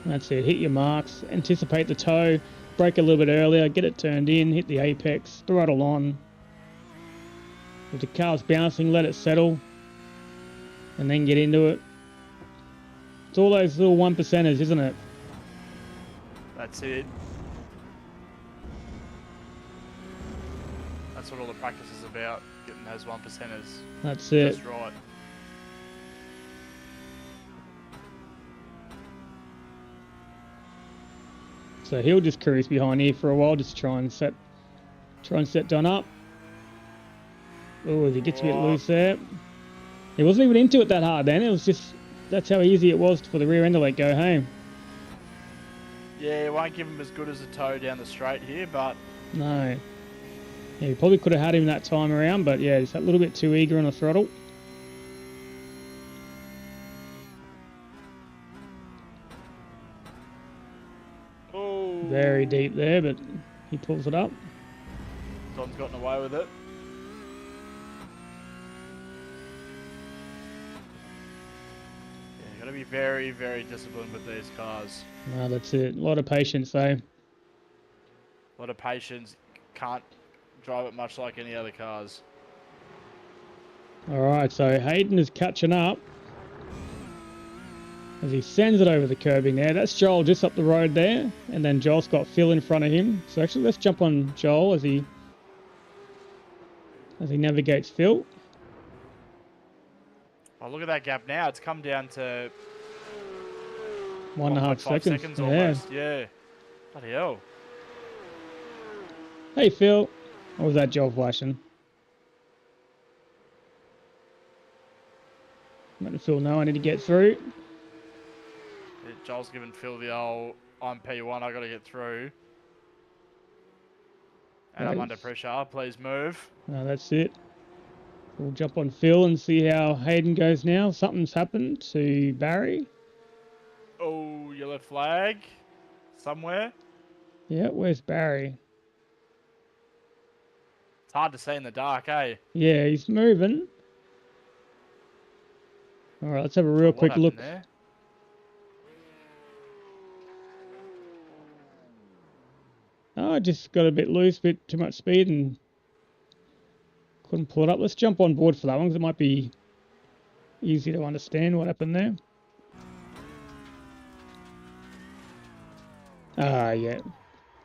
That's it, hit your marks, anticipate the toe, brake a little bit earlier, get it turned in, hit the apex, throttle on. If the car's bouncing, let it settle, and then get into it. It's all those little 1%ers, isn't it? That's it. That's what all the practice is about, getting those 1%ers. That's it. Just right. So he'll just cruise behind here for a while, just try and set Don up. Oh, he gets a bit loose there. He wasn't even into it that hard then. It was just, that's how easy it was for the rear end to let go home. Yeah, it won't give him as good as a toe down the straight here, but... No. Yeah, he probably could have had him that time around, but yeah, just a little bit too eager on the throttle. Oh. Very deep there, but he pulls it up. Don's gotten away with it. Yeah, you gotta be very, very disciplined with these cars. No, that's it. A lot of patience though. A lot of patience. Can't drive it much like any other cars. Alright, so Hayden is catching up as he sends it over the curbing there. That's Joel just up the road there, and then Joel's got Phil in front of him. So actually let's jump on Joel as he navigates Phil. Oh, look at that gap now. It's come down to 1.5 seconds Yeah. almost. Yeah. Bloody hell. Hey Phil. Or was that Joel flashing? I'm letting Phil know I need to get through. Yeah, Joel's giving Phil the old, I'm P1, I gotta get through. And I'm under pressure, please move. No, that's it. We'll jump on Phil and see how Hayden goes now. Something's happened to Barry. Oh, yellow flag. Somewhere. Yeah, where's Barry? It's hard to see in the dark, eh? Yeah, he's moving. Alright, let's have a real quick look. There? Oh, I just got a bit loose, bit too much speed and couldn't pull it up. Let's jump on board for that one because it might be easy to understand what happened there. Ah, yeah.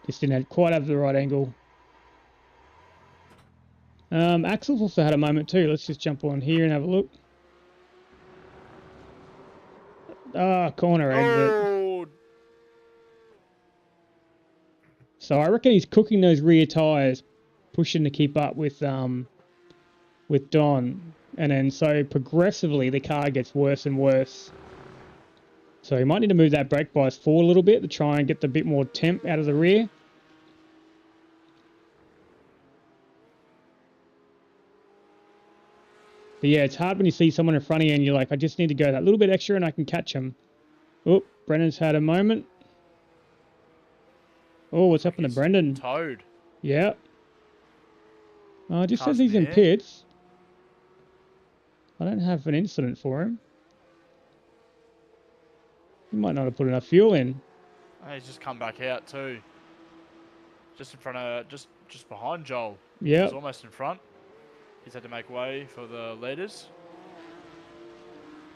Just didn't quite have the right angle. Axel's also had a moment too. Let's just jump on here and have a look. Ah, corner exit. Oh. So I reckon he's cooking those rear tyres, pushing to keep up with Don. And then so progressively the car gets worse and worse. So he might need to move that brake bias forward a little bit to try and get the bit more temp out of the rear. But yeah, it's hard when you see someone in front of you and you're like, I just need to go that little bit extra and I can catch him. Oh, Brennan's had a moment. Oh, what's happened to Brendan? Towed. Yeah. Oh, it just Car's says he's in there. pits. I don't have an incident for him. He might not have put enough fuel in. Oh, he's just come back out too. Just in front of, just behind Joel. Yeah. He's almost in front. He's had to make way for the leaders.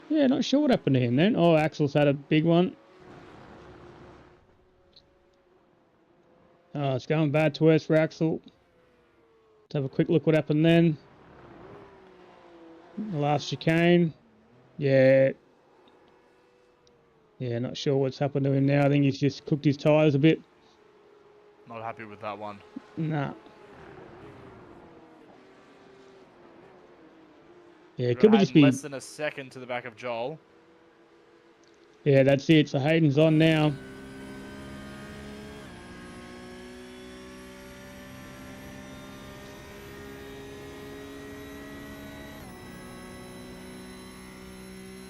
Yeah, not sure what happened to him then. Oh, Axel's had a big one. Oh, it's going bad to worse for Axel. Let's have a quick look what happened then. The last chicane. Yeah. Yeah, not sure what's happened to him now. I think he's just cooked his tyres a bit. Not happy with that one. Nah. Yeah, it could be just be... less than a second to the back of Joel. Yeah, that's it. So Hayden's on now.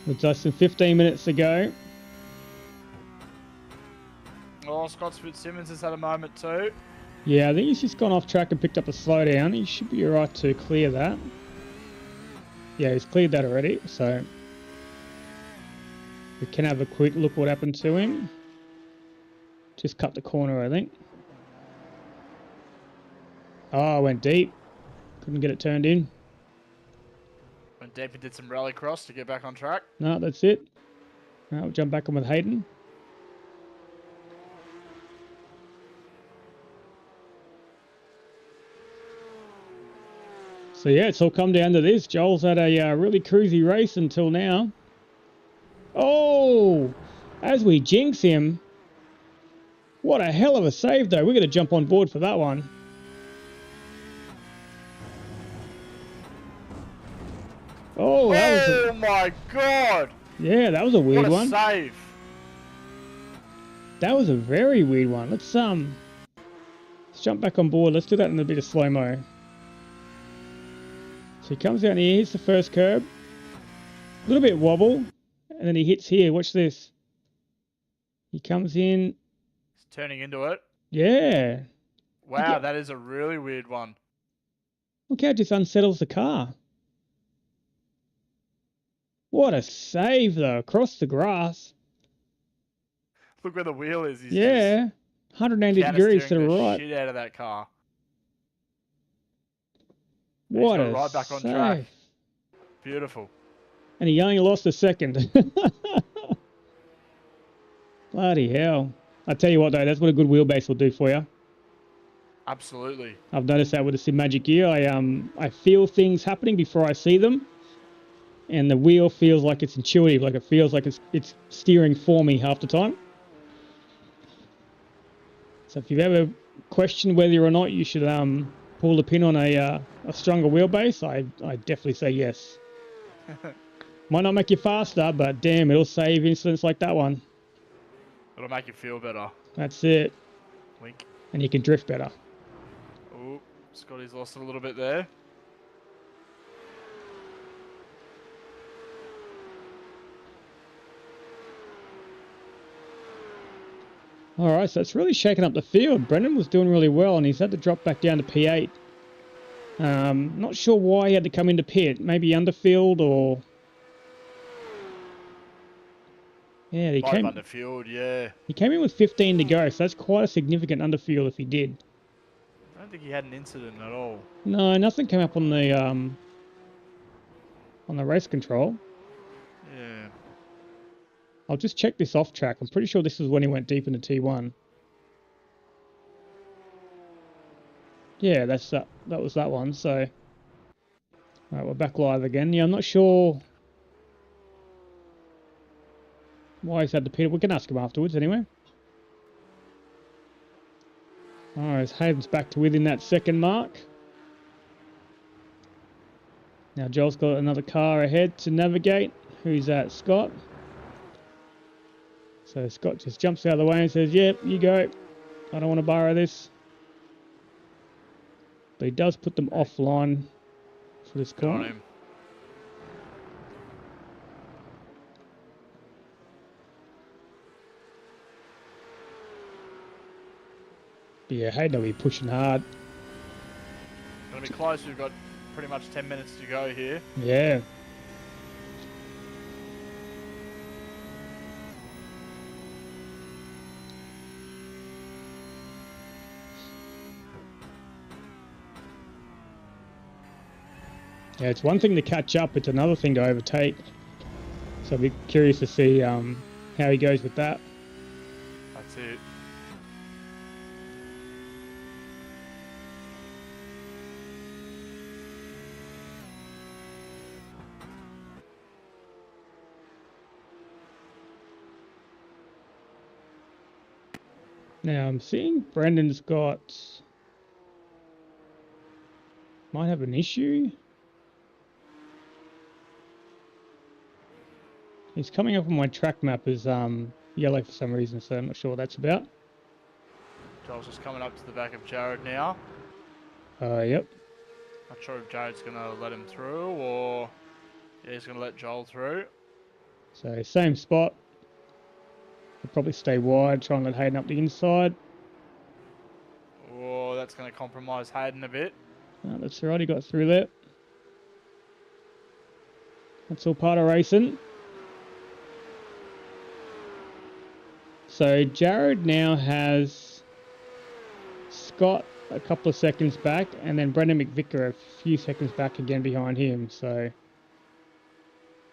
With less than 15 minutes to go. Oh, Scott Fitzsimmons has had a moment too. Yeah, I think he's just gone off track and picked up a slowdown. He should be alright to clear that. Yeah, he's cleared that already, so we can have a quick look what happened to him. Just cut the corner, I think. Oh, I went deep. Couldn't get it turned in. Went deep and did some rallycross to get back on track. No, that's it. Now we'll jump back on with Hayden. So yeah, it's all come down to this. Joel's had a really cruisy race until now. Oh, as we jinx him, What a hell of a save, though. We're going to jump on board for that one. Oh, that was... Oh my god! Yeah, that was a weird What a one. save! That was a very weird one. Let's jump back on board. Let's do that in a bit of slow-mo. So he comes down here, hits the first curb. A little bit wobble. And then he hits here. Watch this. He comes in. He's turning into it. Yeah. Wow, that is a really weird one. Look how it just unsettles the car. What a save, though. Across the grass. Look where the wheel is. He's Yeah. 180 degrees to the right. Shit out of that car. What He's got a it right back on save. track. Beautiful. And he only lost a second. Bloody hell. I tell you what, though, that's what a good wheelbase will do for you. Absolutely. I've noticed that with the Sim Magic gear. I feel things happening before I see them. And the wheel feels like it's intuitive. Like it feels like it's steering for me half the time. So if you've ever questioned whether or not you should pull the pin on a stronger wheelbase, I definitely say yes. Might not make you faster, but damn, it'll save incidents like that one. It'll make you feel better. That's it. Wink. And you can drift better. Oh, Scotty's lost it a little bit there. Alright, so it's really shaken up the field. Brendan was doing really well and he's had to drop back down to P8. Not sure why he had to come into pit. Maybe underfield or... Yeah, he came underfield, yeah. He came in with 15 to go, so that's quite a significant underfield if he did. I don't think he had an incident at all. No, nothing came up on the race control. Yeah. I'll just check this off track. I'm pretty sure this is when he went deep into T1. Yeah, that was that one. So, alright, we're back live again. Yeah, I'm not sure why he's had to pit. We can ask him afterwards anyway. Alright, Hayden's back to within that second mark. Now Joel's got another car ahead to navigate. Who's that? Scott. So Scott just jumps out of the way and says, yep, you go. I don't want to borrow this. But he does put them offline for this corner. But yeah, Hayden will be pushing hard. Gonna be close. We've got pretty much 10 minutes to go here. Yeah. Yeah, it's one thing to catch up, it's another thing to overtake. So I'll be curious to see how he goes with that. That's it. Now I'm seeing Brendan's might have an issue. He's coming up on my track map as yellow for some reason, so I'm not sure what that's about. Joel's just coming up to the back of Jared now. Yep. Not sure if Jared's going to let him through or... Yeah, he's going to let Joel through. So same spot. He'll probably stay wide, try and let Hayden up the inside. Oh, that's going to compromise Hayden a bit. That's right, he got through there. That's all part of racing. So Jared now has Scott a couple of seconds back, and then Brendan McVicker a few seconds back again behind him. So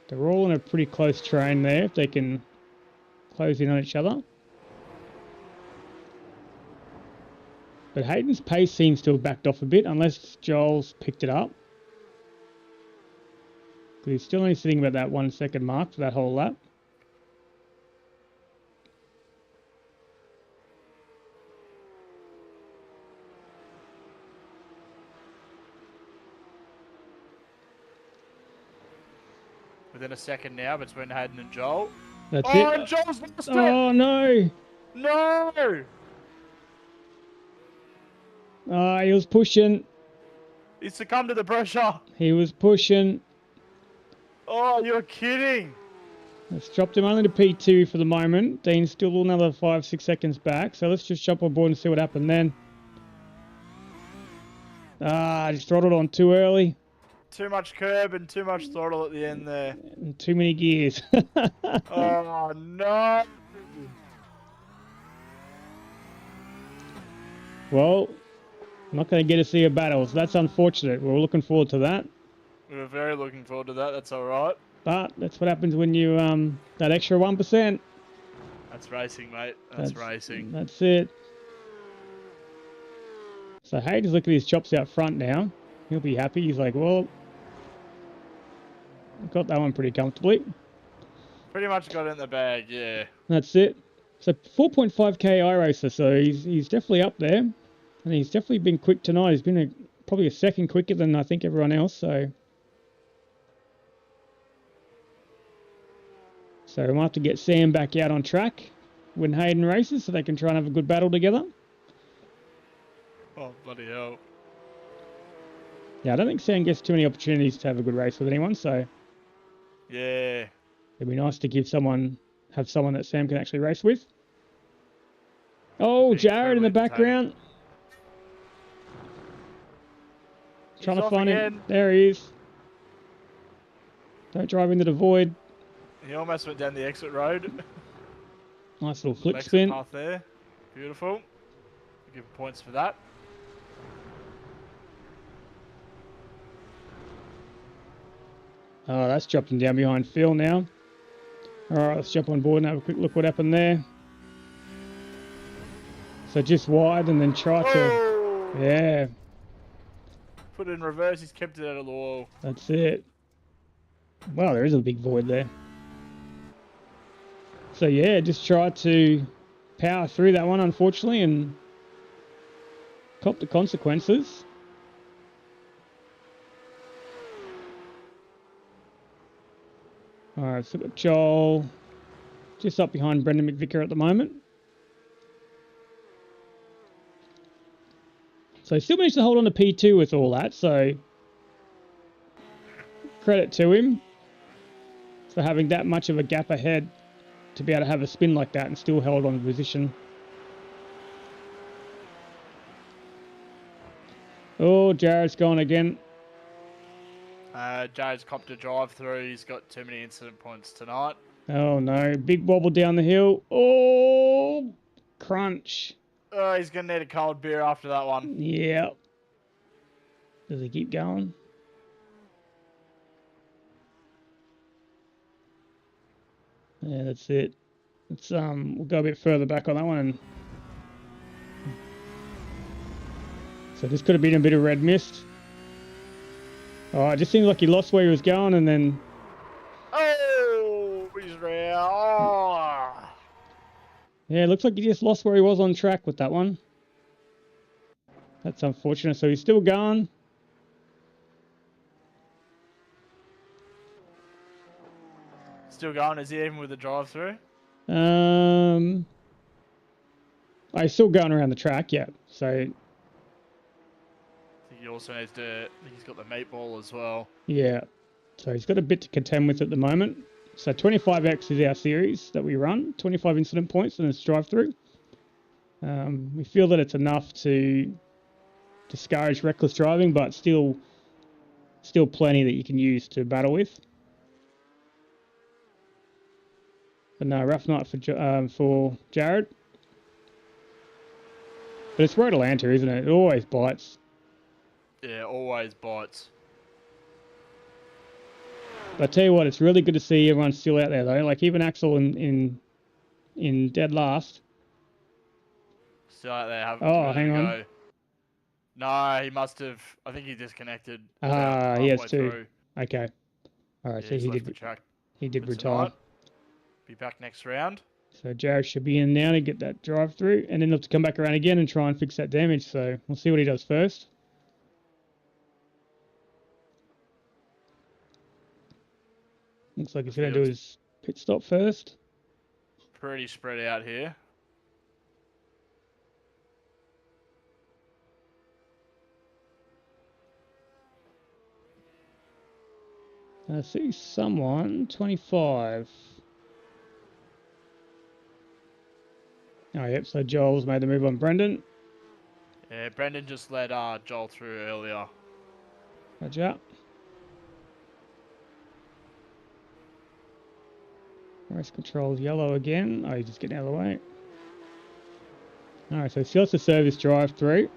they're all in a pretty close train there if they can close in on each other. But Hayden's pace seems to have backed off a bit, unless Joel's picked it up. But he's still only sitting about that 1 second mark for that whole lap. within a second now between Hayden and Joel. That's Oh, it. and Joel's lost it! Oh, no. No! He was pushing. He succumbed to the pressure. He was pushing. Oh, you're kidding. Let's dropped him only to P2 for the moment. Dean's still another 5-6 seconds back. So let's just jump on board and see what happened then. I just throttled on too early. Too much curb and too much throttle at the end there. And too many gears. Oh, no. Well, I'm not going to get to see a battle, so that's unfortunate. We're looking forward to that. We were very looking forward to that. That's all right. But that's what happens when you, that extra 1%. That's racing, mate. That's racing. That's it. So Hayden's looking at his chops out front now. He'll be happy. He's like, well, got that one pretty comfortably. Pretty much got it in the bag, yeah. That's it. So 4.5k iRacer, so he's definitely up there. And he's definitely been quick tonight. He's been probably a second quicker than I think everyone else, so... So we'll have to get Sam back out on track when Hayden races so they can try and have a good battle together. Oh, bloody hell. Yeah, I don't think Sam gets too many opportunities to have a good race with anyone, so... Yeah. It'd be nice to have someone that Sam can actually race with. Oh, Jared in the background. Trying to find him. There he is. Don't drive into the void. He almost went down the exit road. Nice little flip spin. Path there. Beautiful. Give points for that. Oh, that's dropping down behind Phil now. Alright, let's jump on board and have a quick look what happened there. So just wide and then try to... Yeah. Put it in reverse, he's kept it out of the wall. That's it. Wow, there is a big void there. So yeah, just try to power through that one, unfortunately, and cop the consequences. Alright, so we've got Joel just up behind Brendan McVicker at the moment. So he still managed to hold on to P2 with all that, so credit to him for having that much of a gap ahead to be able to have a spin like that and still held on to position. Oh, Jared's gone again. Jared's copped a drive through. He's got too many incident points tonight. Oh no, big wobble down the hill. Oh, crunch. Oh, he's going to need a cold beer after that one. Yeah. Does he keep going? Yeah, that's it. Let's we'll go a bit further back on that one. So this could have been a bit of red mist. Oh, it just seems like he lost where he was going and then... Oh, he's round. Oh. Yeah, it looks like he just lost where he was on track with that one. That's unfortunate. So he's still going. Still going? Is he even with the drive-through? He's still going around the track, yeah. So... He also needs to... I think he's got the meatball as well. Yeah. So he's got a bit to contend with at the moment. So 25X is our series that we run. 25 incident points and it's drive-through. We feel that it's enough to discourage reckless driving, but still plenty that you can use to battle with. But no, rough night for Jared. But it's Road Atlanta, isn't it? It always bites. Yeah, always bites. But I tell you what, it's really good to see everyone still out there though. Like even Axel in dead last. Still out there having to hang on. Go. No, he must have. I think he disconnected. He has too. Through. Okay. All right, Yeah, so he did. He did retire. Be back next round. So Jared should be in now to get that drive through, and then he'll have to come back around again and try and fix that damage. So we'll see what he does first. Looks like he's The going to do field's his pit stop first. pretty spread out here. I see someone, 25. Oh, yep, so Joel's made the move on Brendan. Yeah, Brendan just let Joel through earlier. Roger. Race control yellow again. Oh, he's just getting out of the way. Alright, so he still has to serve his drive through.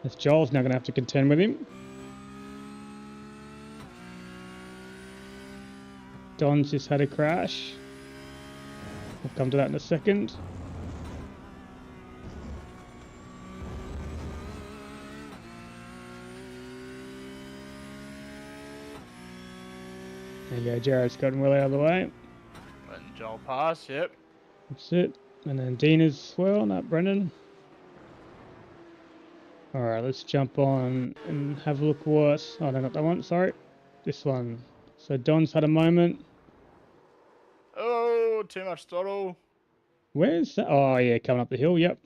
As Joel's now going to have to contend with him. Don's just had a crash. We'll come to that in a second. There you go, Jared's gotten well out of the way. Letting Joel pass, yep. That's it. And then Dean as well, not Brendan. Alright, let's jump on and have a look what... Oh, no, not that one, sorry. This one. So Don's had a moment. Oh, too much throttle. Where's that? Oh, yeah, coming up the hill, yep.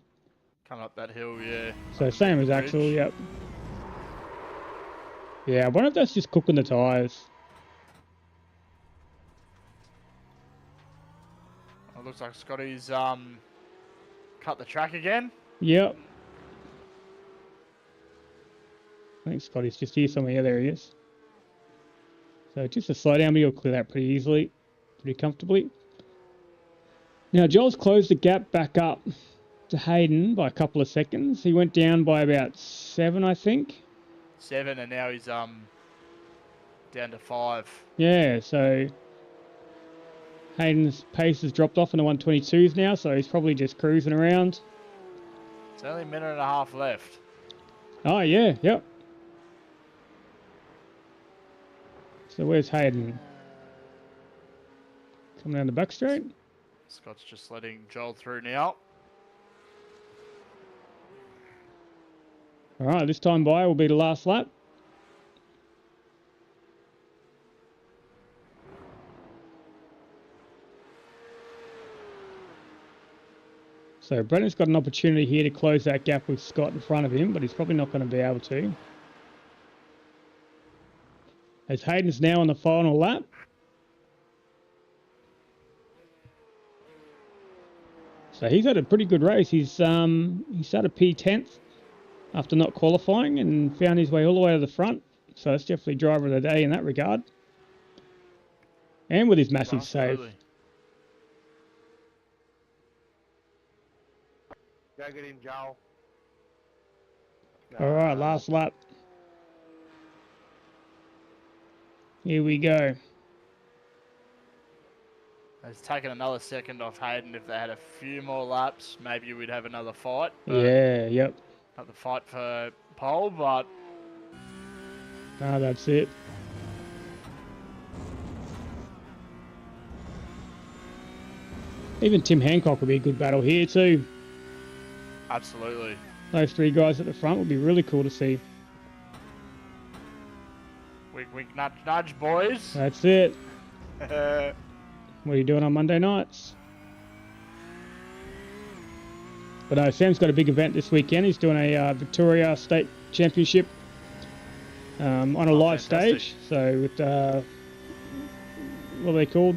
Coming up that hill, yeah. So same as Axel, yep. Yeah, I wonder if that's just cooking the tyres. It looks like Scotty's cut the track again. Yep. I think Scotty's just here somewhere. Yeah, there he is. So just a slow down, but he'll clear that pretty easily, pretty comfortably. Now, Joel's closed the gap back up to Hayden by a couple of seconds. He went down by about 7, I think. 7, and now he's down to 5. Yeah, so Hayden's pace has dropped off in the 122s now, so he's probably just cruising around. It's only a minute and a half left. Oh, yeah, yep. So where's Hayden? Coming down the back straight? Scott's just letting Joel through now. Alright, this time by will be the last lap. So Brendan's got an opportunity here to close that gap with Scott in front of him, but he's probably not going to be able to. As Hayden's now on the final lap. So he's had a pretty good race. He started P10th after not qualifying and found his way all the way to the front. So it's definitely driver of the day in that regard. And with his massive save. Go get him, Joel. Alright, last lap. Here we go. It's taken another second off Hayden. If they had a few more laps, maybe we'd have another fight. Yeah, yep. Another fight for pole, but... Ah, that's it. Even Tim Hancock would be a good battle here too. Absolutely. Those 3 guys at the front would be really cool to see. Wink, wink, nudge, nudge, boys. That's it. What are you doing on Monday nights? But no, Sam's got a big event this weekend. He's doing a Victoria State Championship on a live stage. So with, what are they called?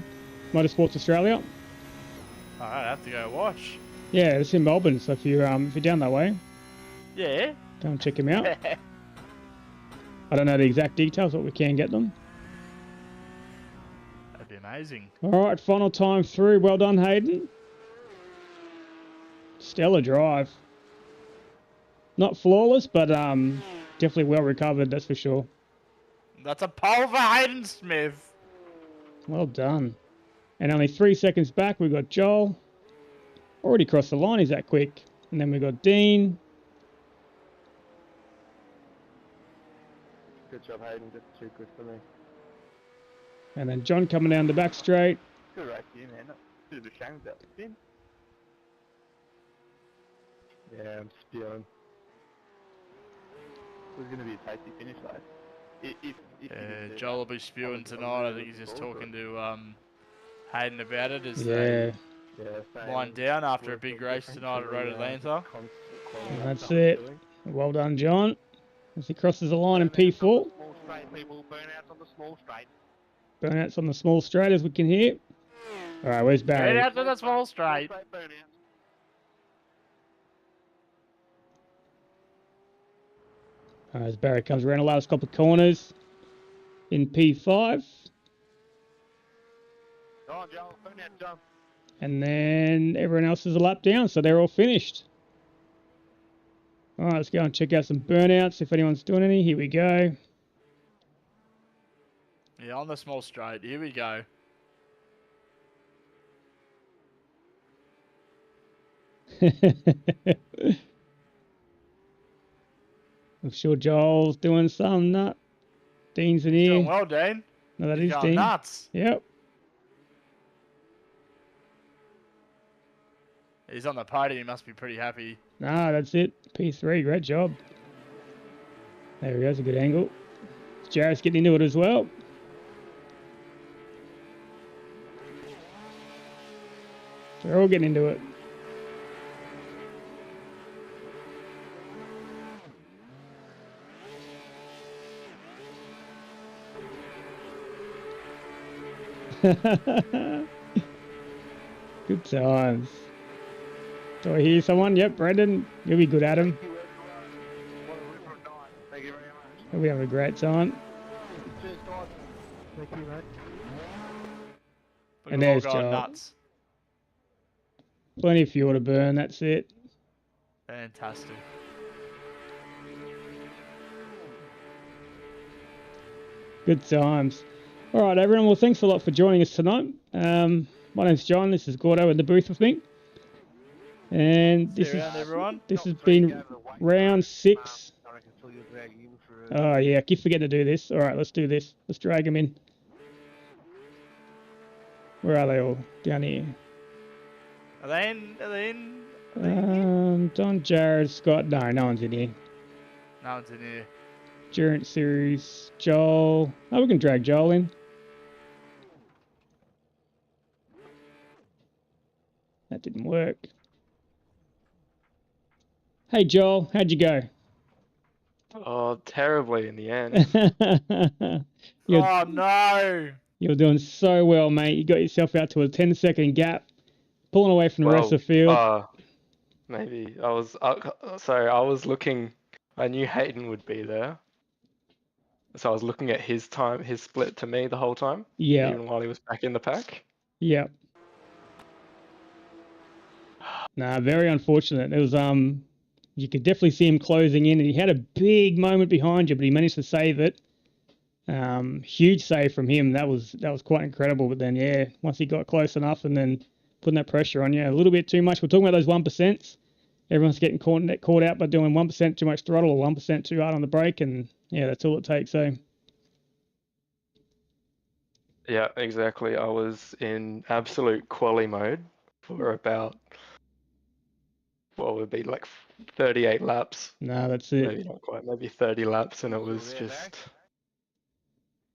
Motorsports Australia. I'd have to go watch. Yeah, it's in Melbourne. So if you're down that way, Yeah. go and check him out. I don't know the exact details, but we can get them. That'd be amazing. All right, final time through. Well done, Hayden. Stellar drive. Not flawless, but definitely well recovered, that's for sure. That's a pole for Hayden Smith. Well done. And only 3 seconds back, we've got Joel. Already crossed the line, he's that quick. And then we've got Dean. Good job, Hayden. Just too good for me. And then John coming down the back straight. Good race here, man. Bit of a shame about the spin. Yeah, I'm spewing. It was going to be a tasty finish, though. If you did do Joel will that, be spewing I was tonight. I really think he's just looking forward talking to Hayden about it as Yeah, they Yeah, same. wind down after a Worth big the race difference tonight of at Road the Atlanta. constant quality that's stuff I'm it. doing. Well done, John. As he crosses the line in Burnouts on the P4. small straight, people. Burnouts on the small straight. Burnouts on the small straight, as we can hear. All right, where's Straight Barry? out to the small straight. Small straight burnouts. As Barry comes around the last couple of corners in P5. Go on, Joel. Burnout, John. And then everyone else is a lap down, so they're all finished. All right, let's go and check out some burnouts if anyone's doing any. Here we go. Yeah, on the small straight. Here we go. I'm sure Joel's doing some nut. Dean's in Doing here. well, Dean. No, that He's is going Dean. nuts. Yep. He's on the podium. He must be pretty happy. Nah, that's it. P3, great job. There we go, it's a good angle. Jarrett's getting into it as well. They're all getting into it. Good times. Do I hear someone? Yep, Brendan. You'll be good at him. Thank you, everyone. What a ripper night. Thank you very much. He'll be having a great time. Cheers, guys. Thank you, mate. Look And at all there's going Joel. nuts. Plenty of fuel to burn, that's it. Fantastic. Good times. All right, everyone. Well, thanks a lot for joining us tonight. My name's John. This is Gordo in the booth with me. And See you around, everyone. this has Top three, been go to the weight round room. 6. I reckon Phil, you'll drag him for Oh, yeah, I keep forgetting to do this. All right, let's do this. Let's drag them in. Where are they all? Down here. Are they in? Are they in? Don, Jared, Scott. No, no one's in here. No one's in here. Endurance Series. Joel. Oh, we can drag Joel in. That didn't work. Hey, Joel. How'd you go? Oh, terribly in the end. Oh no! You're doing so well, mate. You got yourself out to a 10-second gap, pulling away from the rest of the field. Maybe I was. Sorry, I was looking. I knew Hayden would be there, so I was looking at his time, his split to me the whole time. Yeah, Even while he was back in the pack. yeah. Nah, very unfortunate. It was you could definitely see him closing in, and he had a big moment behind you, but he managed to save it. Huge save from him. That was quite incredible. But then, yeah, once he got close enough, and then putting that pressure on you a little bit too much. We're talking about those 1%. Everyone's getting caught out by doing 1% too much throttle or 1% too hard on the brake, and yeah, that's all it takes. So. Yeah, exactly. I was in absolute quali mode for about what would be like 38 laps. No, that's it. Maybe not quite, maybe 30 laps, and it Still was there, just.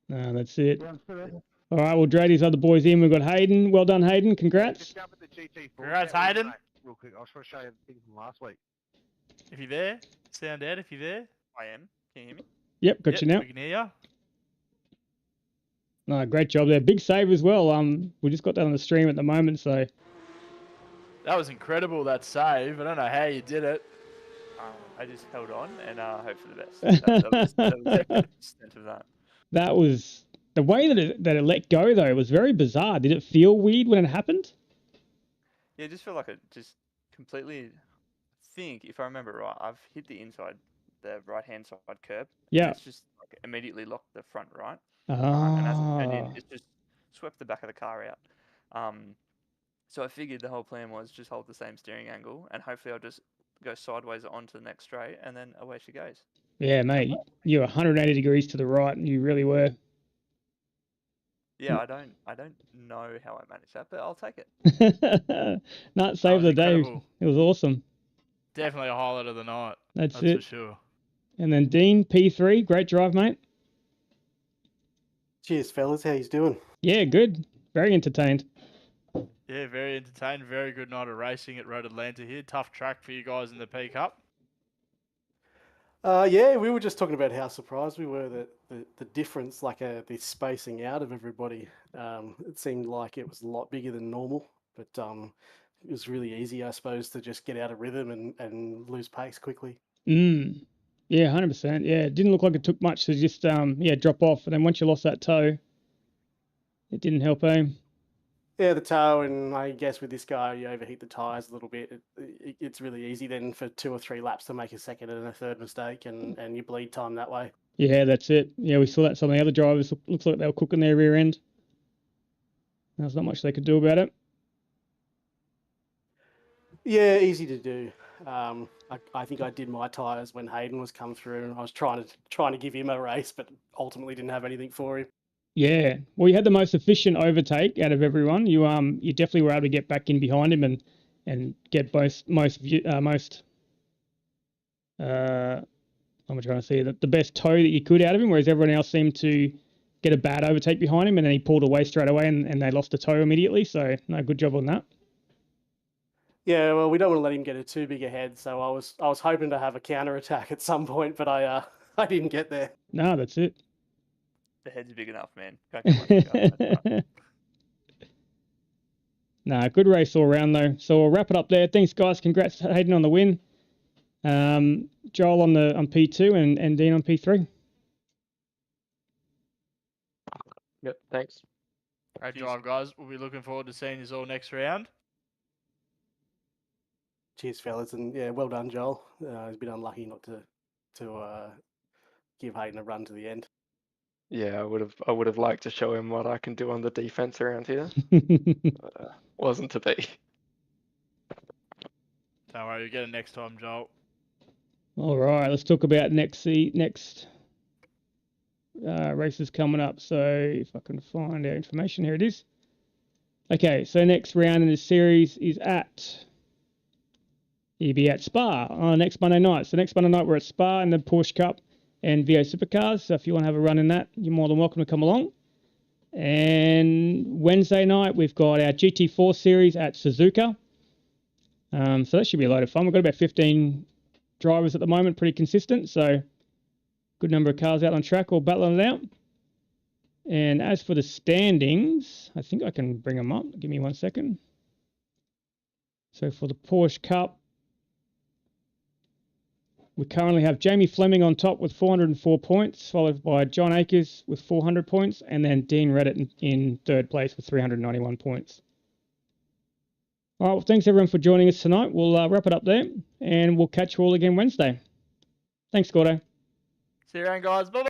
No, that's it. Yeah, I'm still there. All right, we'll drag these other boys in. We've got Hayden. Well done, Hayden. Congrats. Just jump at the GT4. Congrats, chat, Hayden. mate, real quick. I just want to show you the thing from last week. If you're there, sound out. If you're there, I am. Can you hear me? Yep, got you now. We can hear you. No, great job there. Big save as well. We just got that on the stream at the moment, so That was incredible. That save. I don't know how you did it. I just held on and hope for the best. That was the extent of that. that was the way that it let go though. It was very bizarre. Did it feel weird when it happened? Yeah, I just feel like it just completely. I think if I remember right, I've hit the right-hand side curb. Yeah. It's just like, immediately locked the front right. And as I turned in, Ah, it just swept the back of the car out. So I figured the whole plan was just hold the same steering angle and hopefully I'll just go sideways onto the next straight and then away she goes. yeah, mate. You were 180 degrees to the right, and you really were. Yeah, I don't know how I managed that, but I'll take it. Not save was the day. incredible. It was awesome. Definitely a highlight of the night. That's That's it. for sure. And then Dean P3, great drive, mate. Cheers, fellas. How you doing? Yeah, good. Very entertained. Yeah, very entertained. Very good night of racing at Road Atlanta here. Tough track for you guys in the PCUP. Yeah, we were just talking about how surprised we were that the difference, like the spacing out of everybody. It seemed like it was a lot bigger than normal, but it was really easy, I suppose, to just get out of rhythm and lose pace quickly. Yeah, 100%. Yeah, it didn't look like it took much to just drop off, and then once you lost that toe, it didn't help, eh? Yeah, the toe, and I guess with this guy, you overheat the tyres a little bit. It's really easy then for 2 or 3 laps to make a second and a third mistake, and you bleed time that way. Yeah, that's it. Yeah, we saw that some of the other drivers looks like they were cooking their rear end. There's not much they could do about it. Yeah, easy to do. I think I did my tyres when Hayden was come through, and I was trying to give him a race, but ultimately didn't have anything for him. Yeah, well, you had the most efficient overtake out of everyone. You definitely were able to get back in behind him and get most I'm trying to say the best toe that you could out of him, whereas everyone else seemed to get a bad overtake behind him, and then he pulled away straight away, and they lost a toe immediately. So no, good job on that. Yeah, well, we don't want to let him get a too big a head, so I was hoping to have a counter attack at some point, but I didn't get there. No, that's it. The head's big enough, man. Can't get much bigger. That's right. Nah, good race all around though. So we'll wrap it up there. Thanks, guys. Congrats, Hayden, on the win. Joel on P2 and Dean on P3. Yep, thanks. Great drive, guys. We'll be looking forward to seeing you all next round. Cheers, fellas, and yeah, well done, Joel. He's a bit unlucky not to give Hayden a run to the end. Yeah, I would have liked to show him what I can do on the defense around here. But, wasn't to be. Don't worry, you'll get it next time, Joel. All right, let's talk about next races coming up. So if I can find our information, here it is. Okay, so next round in this series is you'll be at Spa on next Monday night. So next Monday night we're at Spa in the Porsche Cup and VO Supercars. So if you want to have a run in that, you're more than welcome to come along. And Wednesday night we've got our GT4 series at Suzuka. So that should be a load of fun. We've got about 15 drivers at the moment, pretty consistent. So good number of cars out on track all battling it out. And as for the standings, I think I can bring them up. Give me 1 second. So for the Porsche Cup, we currently have Jamie Fleming on top with 404 points, followed by John Akers with 400 points, and then Dean Reddit in third place with 391 points. All right, well, thanks everyone for joining us tonight. We'll wrap it up there, and we'll catch you all again Wednesday. Thanks, Gordo. See you around, guys. Bye-bye.